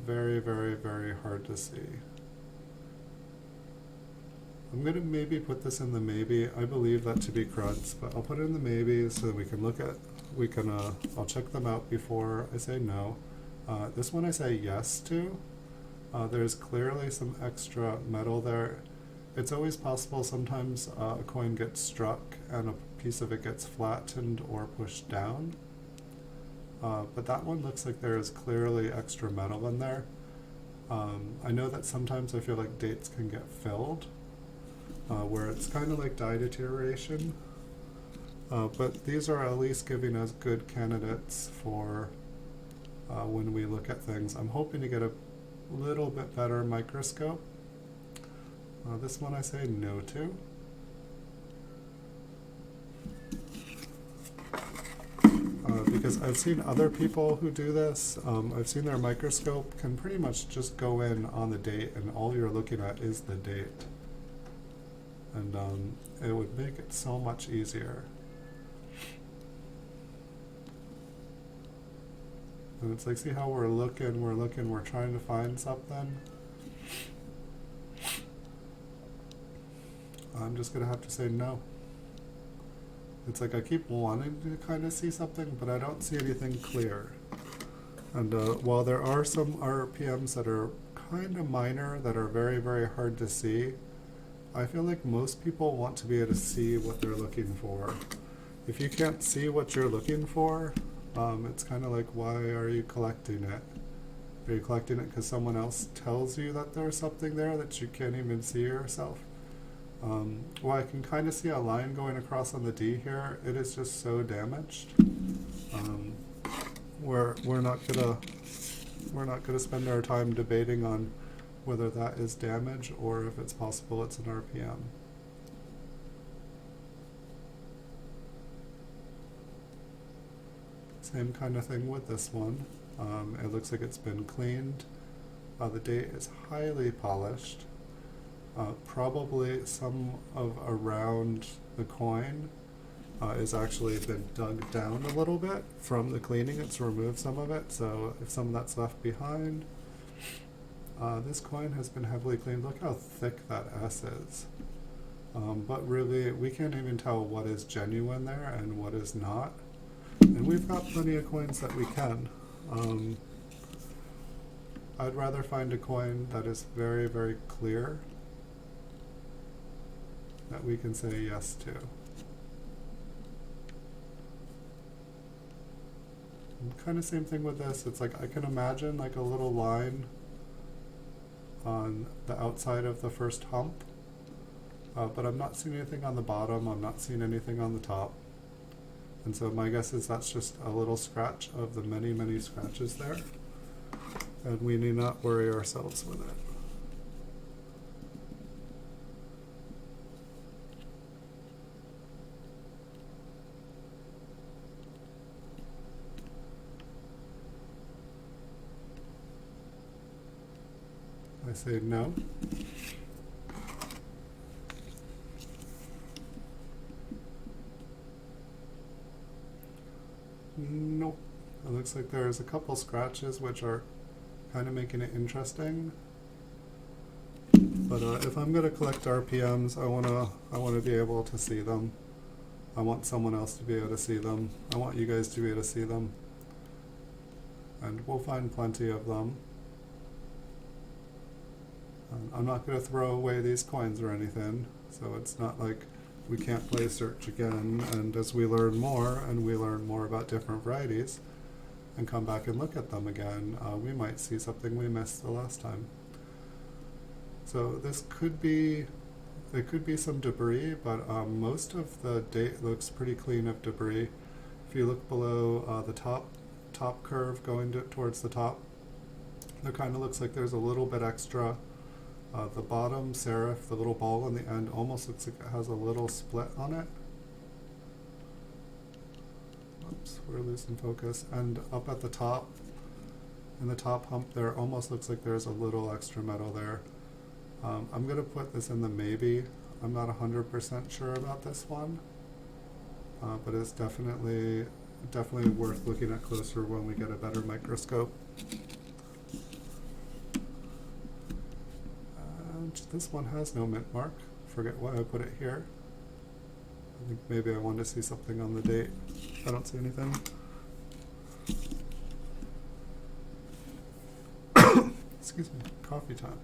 very, very, very hard to see. I'm going to maybe put this in the maybe. I believe that to be cruds, but I'll put it in the maybe so that we can look at, I'll check them out before I say no. This one I say yes to. There's clearly some extra metal there. It's always possible sometimes a coin gets struck and a piece of it gets flattened or pushed down. But that one looks like there is clearly extra metal in there. I know that sometimes I feel like dates can get filled, where it's kind of like die deterioration. But these are at least giving us good candidates for when we look at things. I'm hoping to get a little bit better microscope. This one I say no to. Because I've seen other people who do this. I've seen their microscope can pretty much just go in on the date and all you're looking at is the date. And it would make it so much easier. And it's like, see how we're looking, we're trying to find something. I'm just going to have to say no. It's like I keep wanting to kind of see something, but I don't see anything clear. And while there are some RPMs that are kind of minor, that are very, very hard to see, I feel like most people want to be able to see what they're looking for. If you can't see what you're looking for, it's kind of like, why are you collecting it? Are you collecting it because someone else tells you that there's something there that you can't even see yourself? Well, I can kind of see a line going across on the D here. It is just so damaged. We're not gonna spend our time debating on whether that is damage or if it's possible it's an RPM. Same kind of thing with this one. It looks like it's been cleaned. The date is highly polished. Probably some of around the coin is actually been dug down a little bit from the cleaning. It's removed some of it, so if some of that's left behind. This coin has been heavily cleaned. Look how thick that S is. But really, we can't even tell what is genuine there and what is not. And we've got plenty of coins that we can. I'd rather find a coin that is very, very clear that we can say yes to. Kind of same thing with this. It's like I can imagine like a little line on the outside of the first hump, but I'm not seeing anything on the bottom. I'm not seeing anything on the top. And so my guess is that's just a little scratch of the many, many scratches there. And we need not worry ourselves with it. I say no. Nope. It looks like there's a couple scratches which are kind of making it interesting. But if I'm going to collect RPMs, I wanna be able to see them. I want someone else to be able to see them. I want you guys to be able to see them. And we'll find plenty of them. I'm not going to throw away these coins or anything, so it's not like we can't play search again, and as we learn more and we learn more about different varieties and come back and look at them again, we might see something we missed the last time. So this could be, it could be some debris, but most of the date looks pretty clean of debris. If you look below the top curve going towards the top, there kind of looks like there's a little bit extra. The bottom serif, the little ball on the end, almost looks like it has a little split on it. Oops, we're losing focus. And up at the top, in the top hump there, almost looks like there's a little extra metal there. I'm going to put this in the maybe. I'm not 100% sure about this one, but it's definitely worth looking at closer when we get a better microscope. This one has no mint mark. Forget why I put it here. I think maybe I wanted to see something on the date. I don't see anything. Excuse me, coffee time.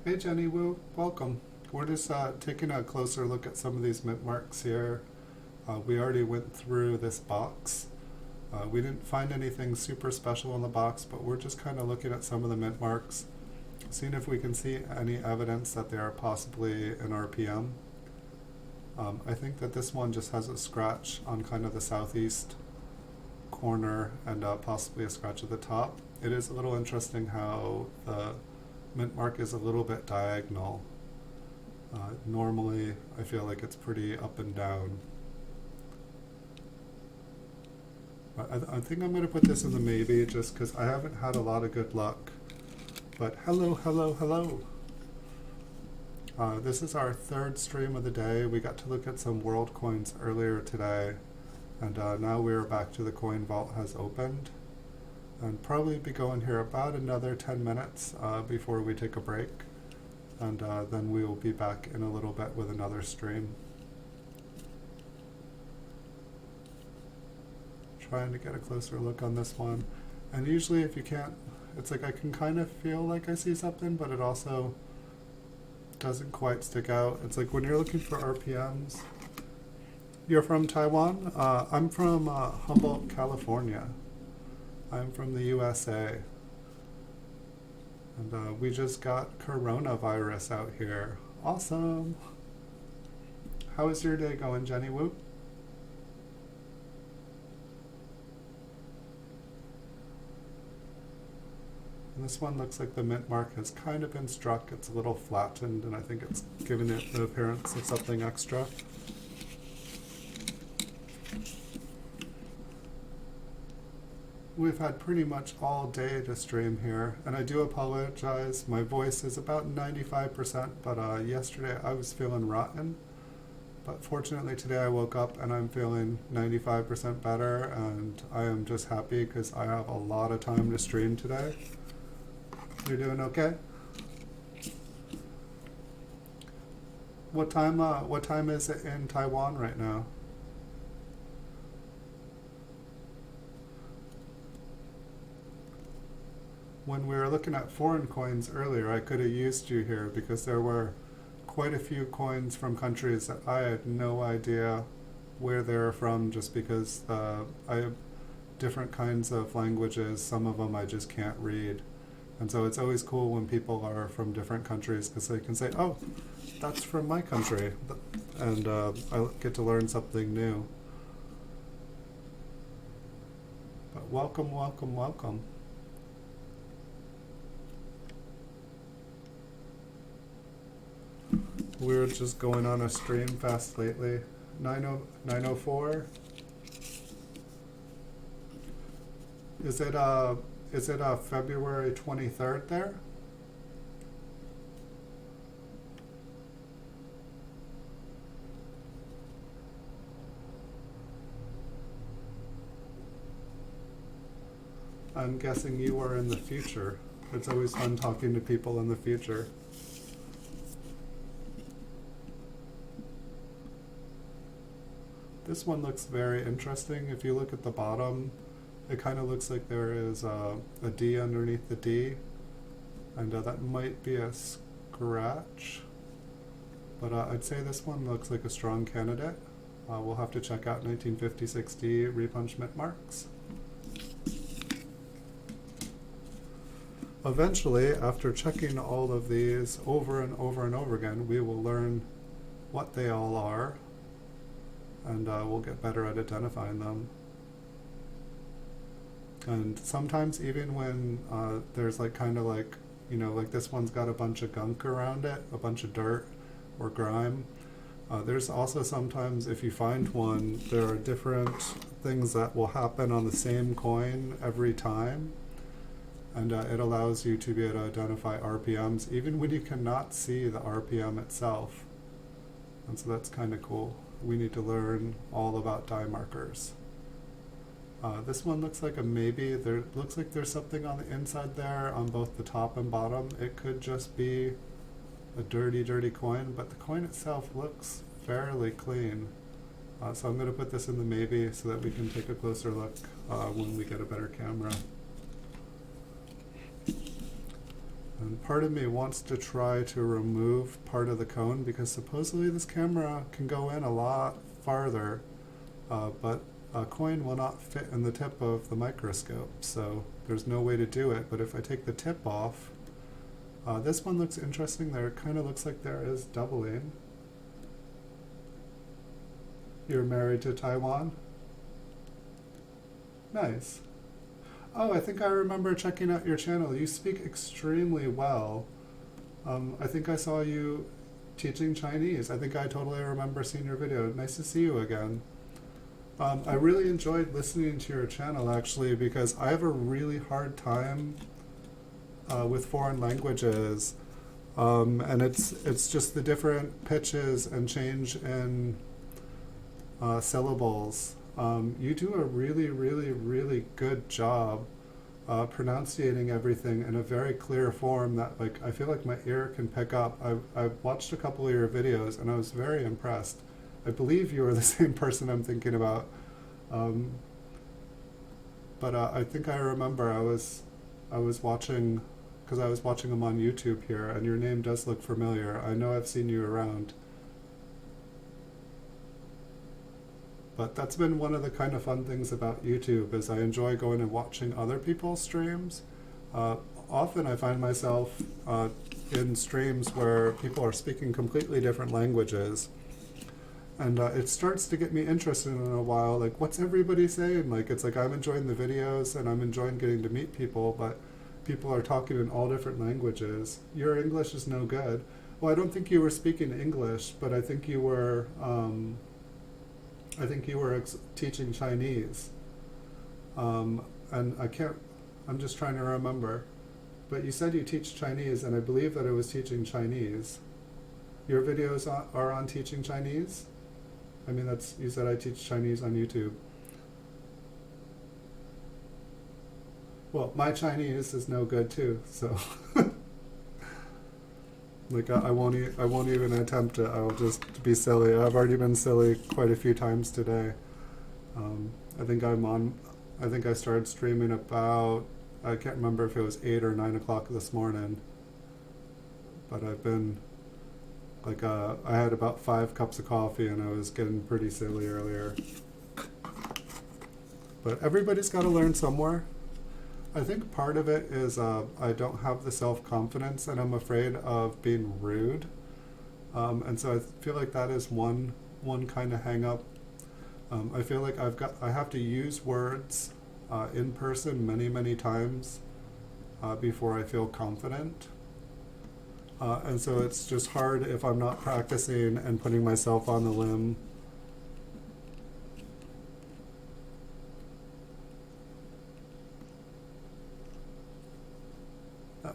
Hey Jenny Woo, welcome. We're just taking a closer look at some of these mint marks here. We already went through this box. We didn't find anything super special in the box, but we're just kind of looking at some of the mint marks, seeing if we can see any evidence that they are possibly an RPM. I think that this one just has a scratch on kind of the southeast corner and possibly a scratch at the top. It is a little interesting how the mint mark is a little bit diagonal. Normally, I feel like it's pretty up and down. I think I'm going to put this in the maybe just because I haven't had a lot of good luck. But hello, hello, hello. This is our third stream of the day. We got to look at some world coins earlier today, and now we're back to the coin vault has opened. And probably be going here about another 10 minutes before we take a break. And then we will be back in a little bit with another stream. Trying to get a closer look on this one. And usually if you can't, it's like I can kind of feel like I see something, but it also doesn't quite stick out. It's like when you're looking for RPMs. You're from Taiwan? I'm from Humboldt, California. I'm from the USA. And we just got coronavirus out here. Awesome! How is your day going, Jenny Woo? And this one looks like the mint mark has kind of been struck. It's a little flattened, and I think it's given it the appearance of something extra. We've had pretty much all day to stream here, and I do apologize. My voice is about 95%, but yesterday I was feeling rotten. But fortunately today I woke up and I'm feeling 95% better, and I am just happy because I have a lot of time to stream today. You're doing okay? What time is it in Taiwan right now? When we were looking at foreign coins earlier, I could have used you here because there were quite a few coins from countries that I had no idea where they're from, just because I have different kinds of languages. Some of them I just can't read. And so it's always cool when people are from different countries because they can say, oh, that's from my country. And I get to learn something new. But welcome, welcome, welcome. We were just going on a stream fast lately, 904. Is it February 23rd there? I'm guessing you are in the future. It's always fun talking to people in the future. This one looks very interesting. If you look at the bottom, it kind of looks like there is a D underneath the D, and that might be a scratch. But I'd say this one looks like a strong candidate. We'll have to check out 1956 D repunchment marks. Eventually, after checking all of these over and over and over again, we will learn what they all are, and we'll get better at identifying them. And sometimes even when there's like kind of like, you know, like this one's got a bunch of gunk around it, a bunch of dirt or grime. There's also sometimes, if you find one, there are different things that will happen on the same coin every time. And it allows you to be able to identify RPMs even when you cannot see the RPM itself. And so that's kind of cool. We need to learn all about die markers. This one looks like a maybe. There looks like there's something on the inside there on both the top and bottom. It could just be a dirty, dirty coin, but the coin itself looks fairly clean. So I'm going to put this in the maybe so that we can take a closer look when we get a better camera. And part of me wants to try to remove part of the cone because supposedly this camera can go in a lot farther, but a coin will not fit in the tip of the microscope, so there's no way to do it. But if I take the tip off, this one looks interesting. There it kind of looks like there is doubling. You're married to Taiwan? Nice. Oh, I think I remember checking out your channel. You speak extremely well. I think I saw you teaching Chinese. I think I totally remember seeing your video. Nice to see you again. I really enjoyed listening to your channel actually because I have a really hard time with foreign languages. And it's just the different pitches and change in syllables. You do a really, really, really good job pronunciating everything in a very clear form that, like, I feel like my ear can pick up. I've watched a couple of your videos and I was very impressed. I believe you are the same person I'm thinking about. But I think I remember I was watching, because I was watching them on YouTube here, and your name does look familiar. I know I've seen you around. But that's been one of the kind of fun things about YouTube, is I enjoy going and watching other people's streams. Often I find myself in streams where people are speaking completely different languages. And it starts to get me interested in a while, like, what's everybody saying? Like, it's like I'm enjoying the videos and I'm enjoying getting to meet people, but people are talking in all different languages. Your English is no good. Well, I don't think you were speaking English, but I think you were teaching Chinese. And I'm just trying to remember. But you said you teach Chinese, and I believe that it was teaching Chinese. Your videos are on teaching Chinese? I mean, you said I teach Chinese on YouTube. Well, my Chinese is no good too, so like I won't even attempt it. I'll just be silly. I've already been silly quite a few times today. I think I started streaming about, I can't remember if it was 8 or 9 o'clock this morning, but I've been like, I had about 5 cups of coffee and I was getting pretty silly earlier. But everybody's got to learn somewhere. I think part of it is I don't have the self-confidence and I'm afraid of being rude. And so I feel like that is one kind of hang-up. I feel like I have to use words in person many times before I feel confident. And so it's just hard if I'm not practicing and putting myself on the limb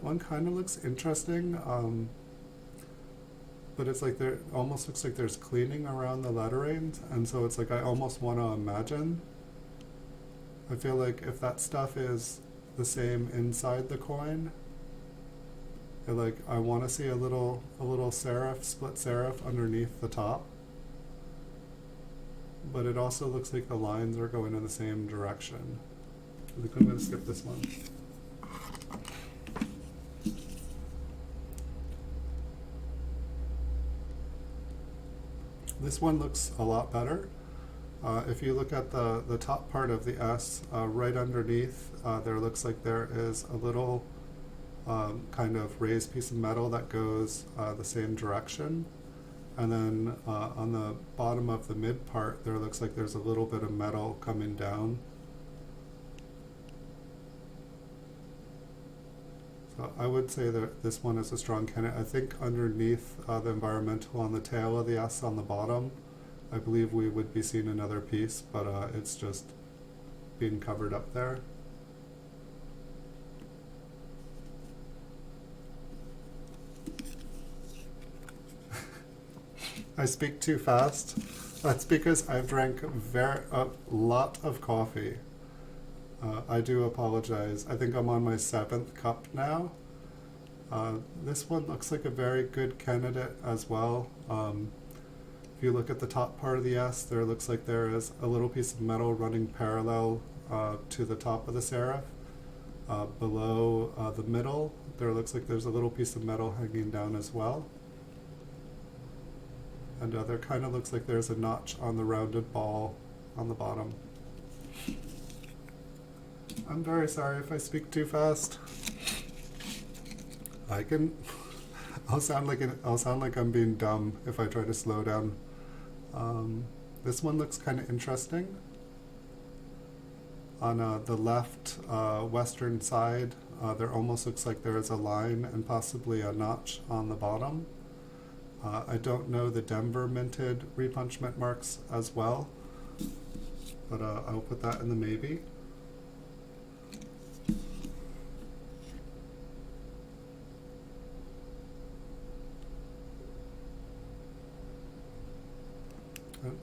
That one kind of looks interesting, but it's like there almost looks like there's cleaning around the lettering, and so it's like I almost want to imagine. I feel like if that stuff is the same inside the coin, I want to see a little serif, split serif underneath the top. But it also looks like the lines are going in the same direction. I think I'm going to skip this one. This one looks a lot better. If you look at the top part of the S, right underneath, there looks like there is a little kind of raised piece of metal that goes the same direction. And then on the bottom of the mid part, there looks like there's a little bit of metal coming down. So I would say that this one is a strong candidate. I think underneath the environmental on the tail of the S on the bottom, I believe we would be seeing another piece, but it's just being covered up there. I speak too fast. That's because I've drank a lot of coffee. I do apologize. I think I'm on my 7th cup now. This one looks like a very good candidate as well. If you look at the top part of the S, there looks like there is a little piece of metal running parallel to the top of the serif. Below the middle, there looks like there's a little piece of metal hanging down as well. And there kind of looks like there's a notch on the rounded ball on the bottom. I'm very sorry if I speak too fast. I'll sound like I'm being dumb if I try to slow down. This one looks kind of interesting. On the left western side, there almost looks like there is a line and possibly a notch on the bottom. I don't know the Denver minted repunchment marks as well, but I'll put that in the maybe.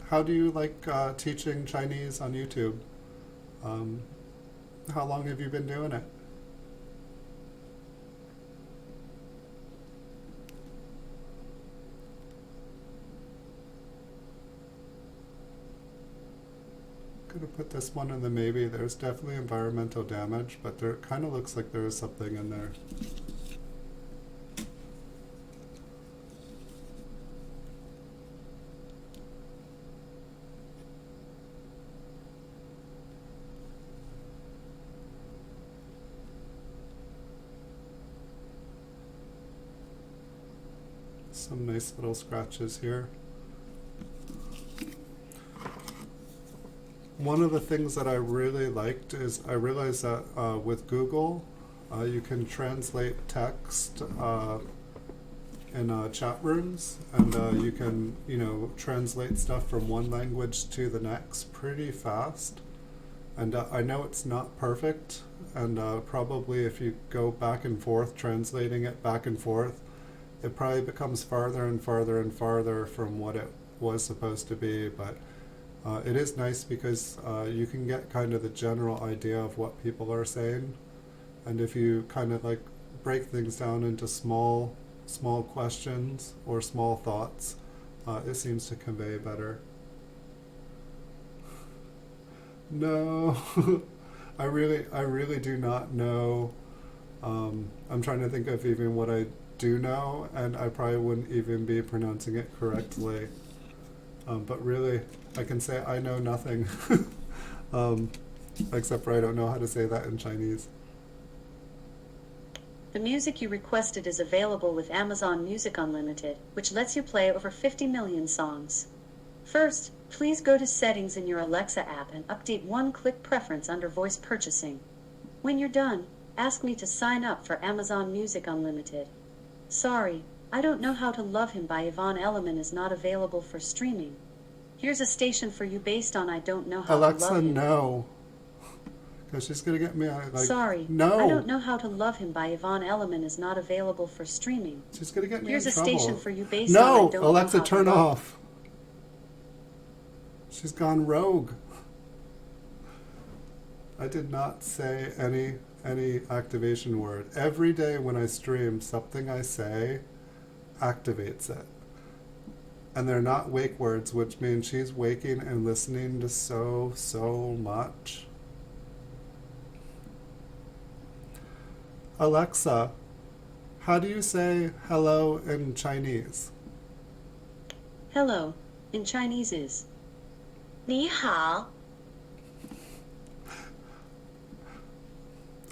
How do you like teaching Chinese on YouTube? How long have you been doing it? Gonna put this one in the maybe. There's definitely environmental damage, but there kind of looks like there is something in there. Some nice little scratches here. One of the things that I really liked is I realized that with Google, you can translate text in chat rooms, and you can, translate stuff from one language to the next pretty fast. And I know it's not perfect, and probably if you go back and forth, translating it back and forth, it probably becomes farther and farther and farther from what it was supposed to be, but it is nice because you can get kind of the general idea of what people are saying, and if you kind of like break things down into small questions or small thoughts, it seems to convey better. No, I really do not know. I'm trying to think of even what I do know, and I probably wouldn't even be pronouncing it correctly. But really, I can say I know nothing, except for I don't know how to say that in Chinese. The music you requested is available with Amazon Music Unlimited, which lets you play over 50 million songs. First, please go to Settings in your Alexa app and update one-click preference under voice purchasing. When you're done, ask me to sign up for Amazon Music Unlimited. Sorry, I Don't Know How to Love Him by Yvonne Elliman is not available for streaming. Here's a station for you based on I Don't Know How Alexa, to Love Him. no. Because she's going to get me like, Sorry, no. I Don't Know How to Love Him by Yvonne Elliman is not available for streaming. She's going to get me Here's in a trouble. station for you based on I No, Don't Alexa, Know How turn to Love. off. She's gone rogue. I did not say any activation word. Every day when I stream, something I say activates it. And they're not wake words, which means she's waking and listening to so much. Alexa, how do you say hello in Chinese? Hello in Chinese is 你好.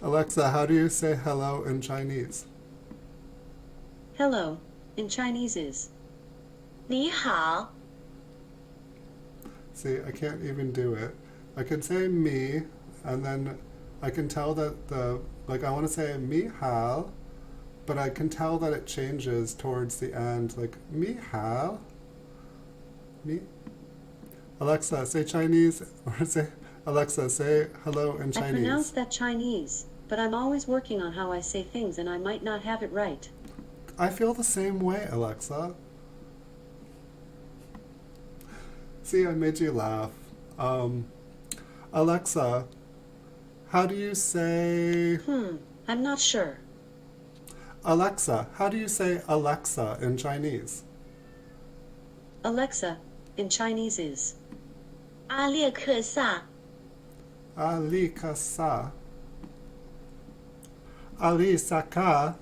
Alexa, how do you say hello in Chinese? Hello in Chinese is 你好. See, I can't even do it. I can say me, and then I can tell that I want to say mi hao, but I can tell that it changes towards the end, like mi hao. Me. Alexa, say Chinese, or say, Alexa, say hello in Chinese. I pronounce that Chinese, but I'm always working on how I say things and I might not have it right. I feel the same way, Alexa. See, I made you laugh. Alexa, how do you say... I'm not sure. Alexa, how do you say Alexa in Chinese? Alexa in Chinese is 阿列克萨. Alikasa. Alisaka.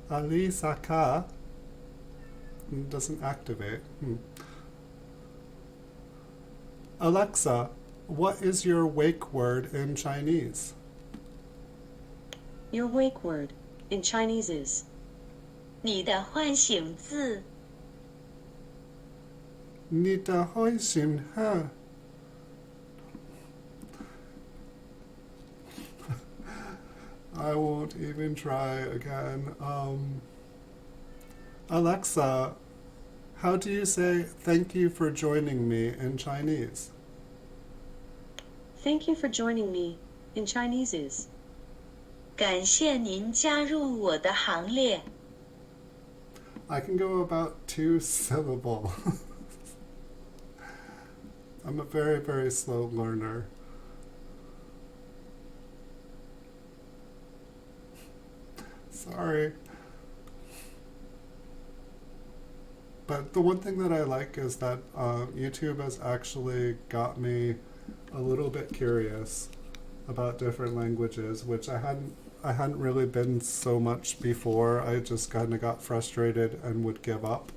Alisaka. Doesn't activate. Alexa, what is your wake word in Chinese? Your wake word in Chinese is 你的唤醒字. 你的唤醒哈. I won't even try again. Alexa, how do you say thank you for joining me in Chinese? Thank you for joining me in Chinese is 感谢您加入我的行列. I can go about 2 syllables. I'm a very slow learner. Sorry. But the one thing that I like is that YouTube has actually got me a little bit curious about different languages, which I hadn't really been so much before. I just kind of got frustrated and would give up.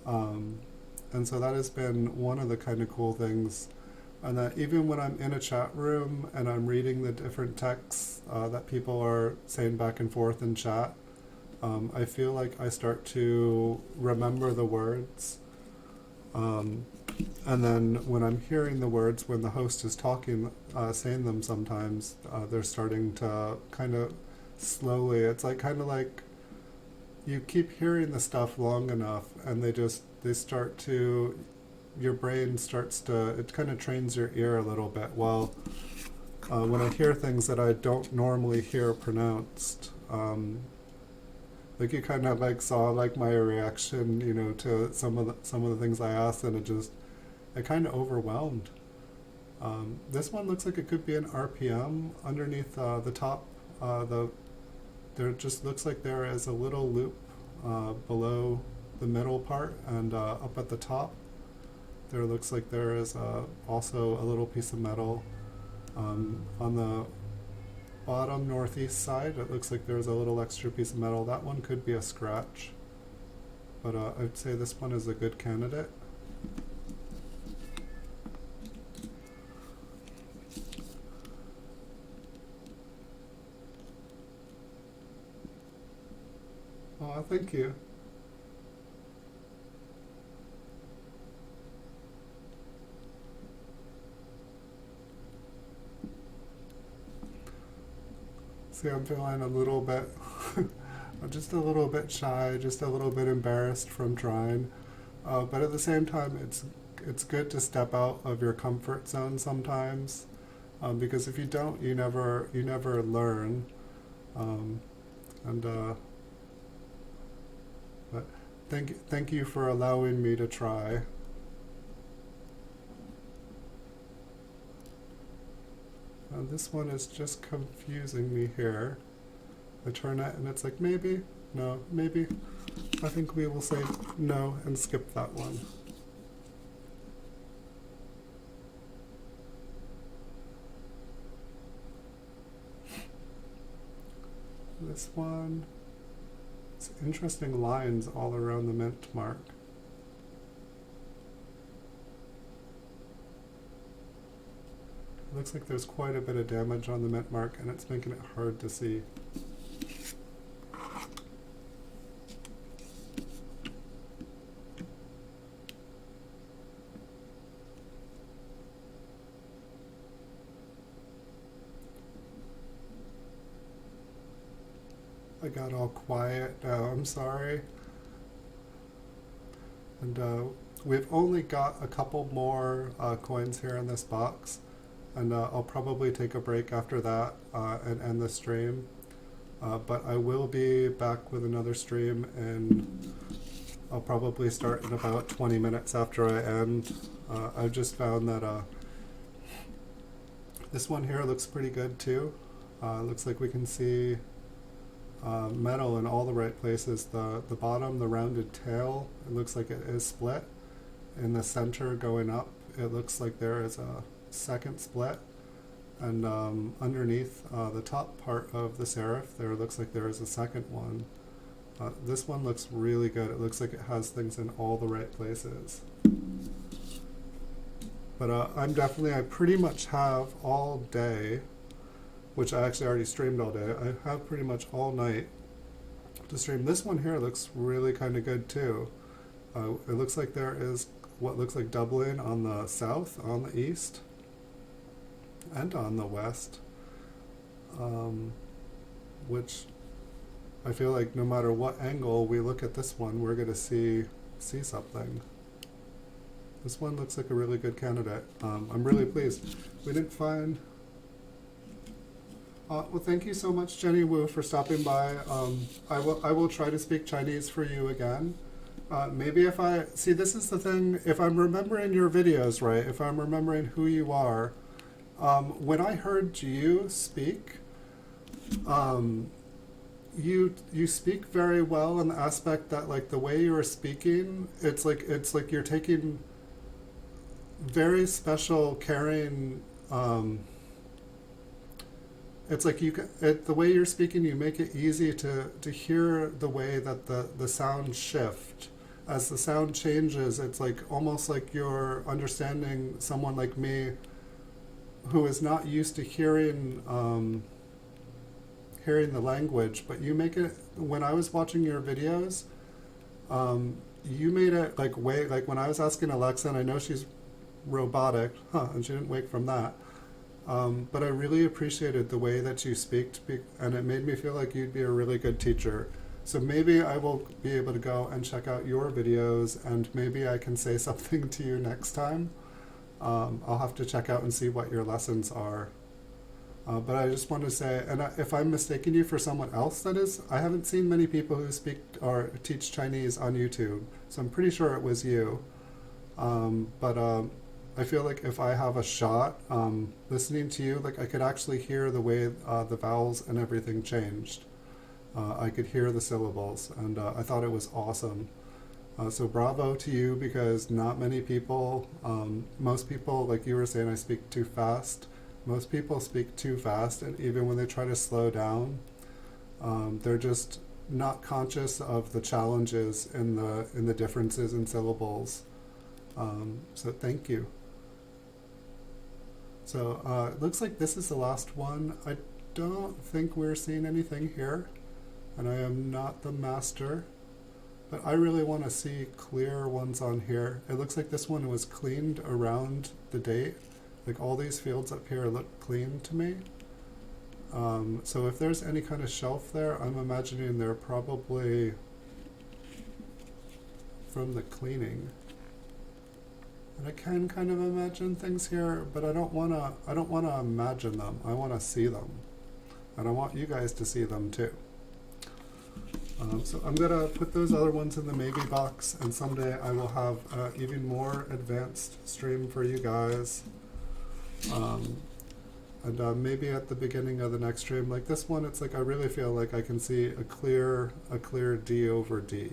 And so that has been one of the kind of cool things. And that even when I'm in a chat room and I'm reading the different texts that people are saying back and forth in chat, I feel like I start to remember the words. And then when I'm hearing the words, when the host is talking, saying them sometimes, they're starting to kind of slowly, it's like kind of like you keep hearing the stuff long enough and they start to, your brain starts to, it kind of trains your ear a little bit. While when I hear things that I don't normally hear pronounced, like you kind of like saw like my reaction, you know, to some of the things I asked, and it kind of overwhelmed. This one looks like it could be an RPM underneath the top. There just looks like there is a little loop below the middle part, and up at the top there looks like there is also a little piece of metal. On the bottom northeast side, it looks like there's a little extra piece of metal. That one could be a scratch, but I'd say this one is a good candidate. Oh, thank you. See, I'm feeling a little bit, just a little bit shy, just a little bit embarrassed from trying. But at the same time, it's good to step out of your comfort zone sometimes, because if you don't, you never learn. Um, and but thank you for allowing me to try. This one is just confusing me here. I turn it and it's like maybe, no, maybe. I think we will say no and skip that one. This one, it's interesting lines all around the mint mark. It looks like there's quite a bit of damage on the mint mark and it's making it hard to see. I got all quiet now, I'm sorry. And we've only got a couple more coins here in this box, and I'll probably take a break after that and end the stream. But I will be back with another stream, and I'll probably start in about 20 minutes after I end. I've just found that this one here looks pretty good too. Looks like we can see metal in all the right places. The bottom, the rounded tail, it looks like it is split. In the center going up, it looks like there is a second split. And underneath the top part of the serif, there looks like there is a second one. This one looks really good. It looks like it has things in all the right places. But I pretty much have all day, which I actually already streamed all day. I have pretty much all night to stream. This one here looks really kind of good too. It looks like there is what looks like doubling on the south, on the east, and on the west, which I feel like no matter what angle we look at this one, we're going to see something. This one looks like a really good candidate. I'm really pleased. We didn't find... well, thank you so much, Jenny Wu, for stopping by. I will try to speak Chinese for you again. Maybe if I... See, this is the thing. If I'm remembering your videos right, if I'm remembering who you are, when I heard you speak, you speak very well in the aspect that, like, the way you are speaking, it's like you're taking very special caring... it's like the way you're speaking, you make it easy to hear the way that the sound shift. As the sound changes, it's like almost like you're understanding someone like me who is not used to hearing the language, but you make it, when I was watching your videos, you made it like when I was asking Alexa, and I know she's robotic, and she didn't wake from that. But I really appreciated the way that you speak, and it made me feel like you'd be a really good teacher. So maybe I will be able to go and check out your videos, and maybe I can say something to you next time. I'll have to check out and see what your lessons are. But I just want to say, and if I'm mistaking you for someone else, that is, I haven't seen many people who speak or teach Chinese on YouTube, so I'm pretty sure it was you. I feel like if I have a shot listening to you, like I could actually hear the way the vowels and everything changed. I could hear the syllables, and I thought it was awesome. So bravo to you, because not many people, most people, like you were saying, I speak too fast. Most people speak too fast, and even when they try to slow down, they're just not conscious of the challenges in the differences in syllables. So thank you. So it looks like this is the last one. I don't think we're seeing anything here, and I am not the master, but I really want to see clear ones on here. It looks like this one was cleaned around the date. Like all these fields up here look clean to me. So if there's any kind of shelf there, I'm imagining they're probably from the cleaning. And I can kind of imagine things here, but I don't wanna imagine them. I wanna see them. And I want you guys to see them too. So I'm gonna put those other ones in the maybe box, and someday I will have even more advanced stream for you guys. And maybe at the beginning of the next stream, like this one, it's like I really feel like I can see a clear D over D.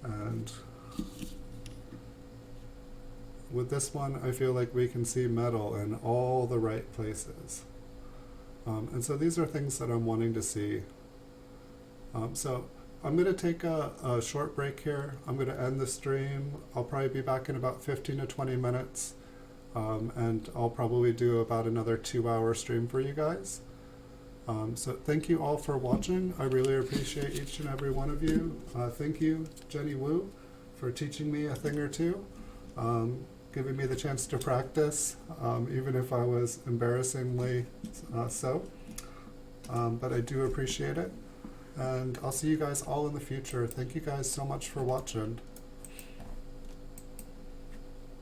And with this one, I feel like we can see metal in all the right places. And so these are things that I'm wanting to see. So I'm going to take a short break here. I'm going to end the stream. I'll probably be back in about 15 to 20 minutes. And I'll probably do about another 2-hour stream for you guys. So thank you all for watching. I really appreciate each and every one of you. Thank you, Jenny Wu, for teaching me a thing or two, giving me the chance to practice, even if I was embarrassingly so. But I do appreciate it. And I'll see you guys all in the future. Thank you guys so much for watching.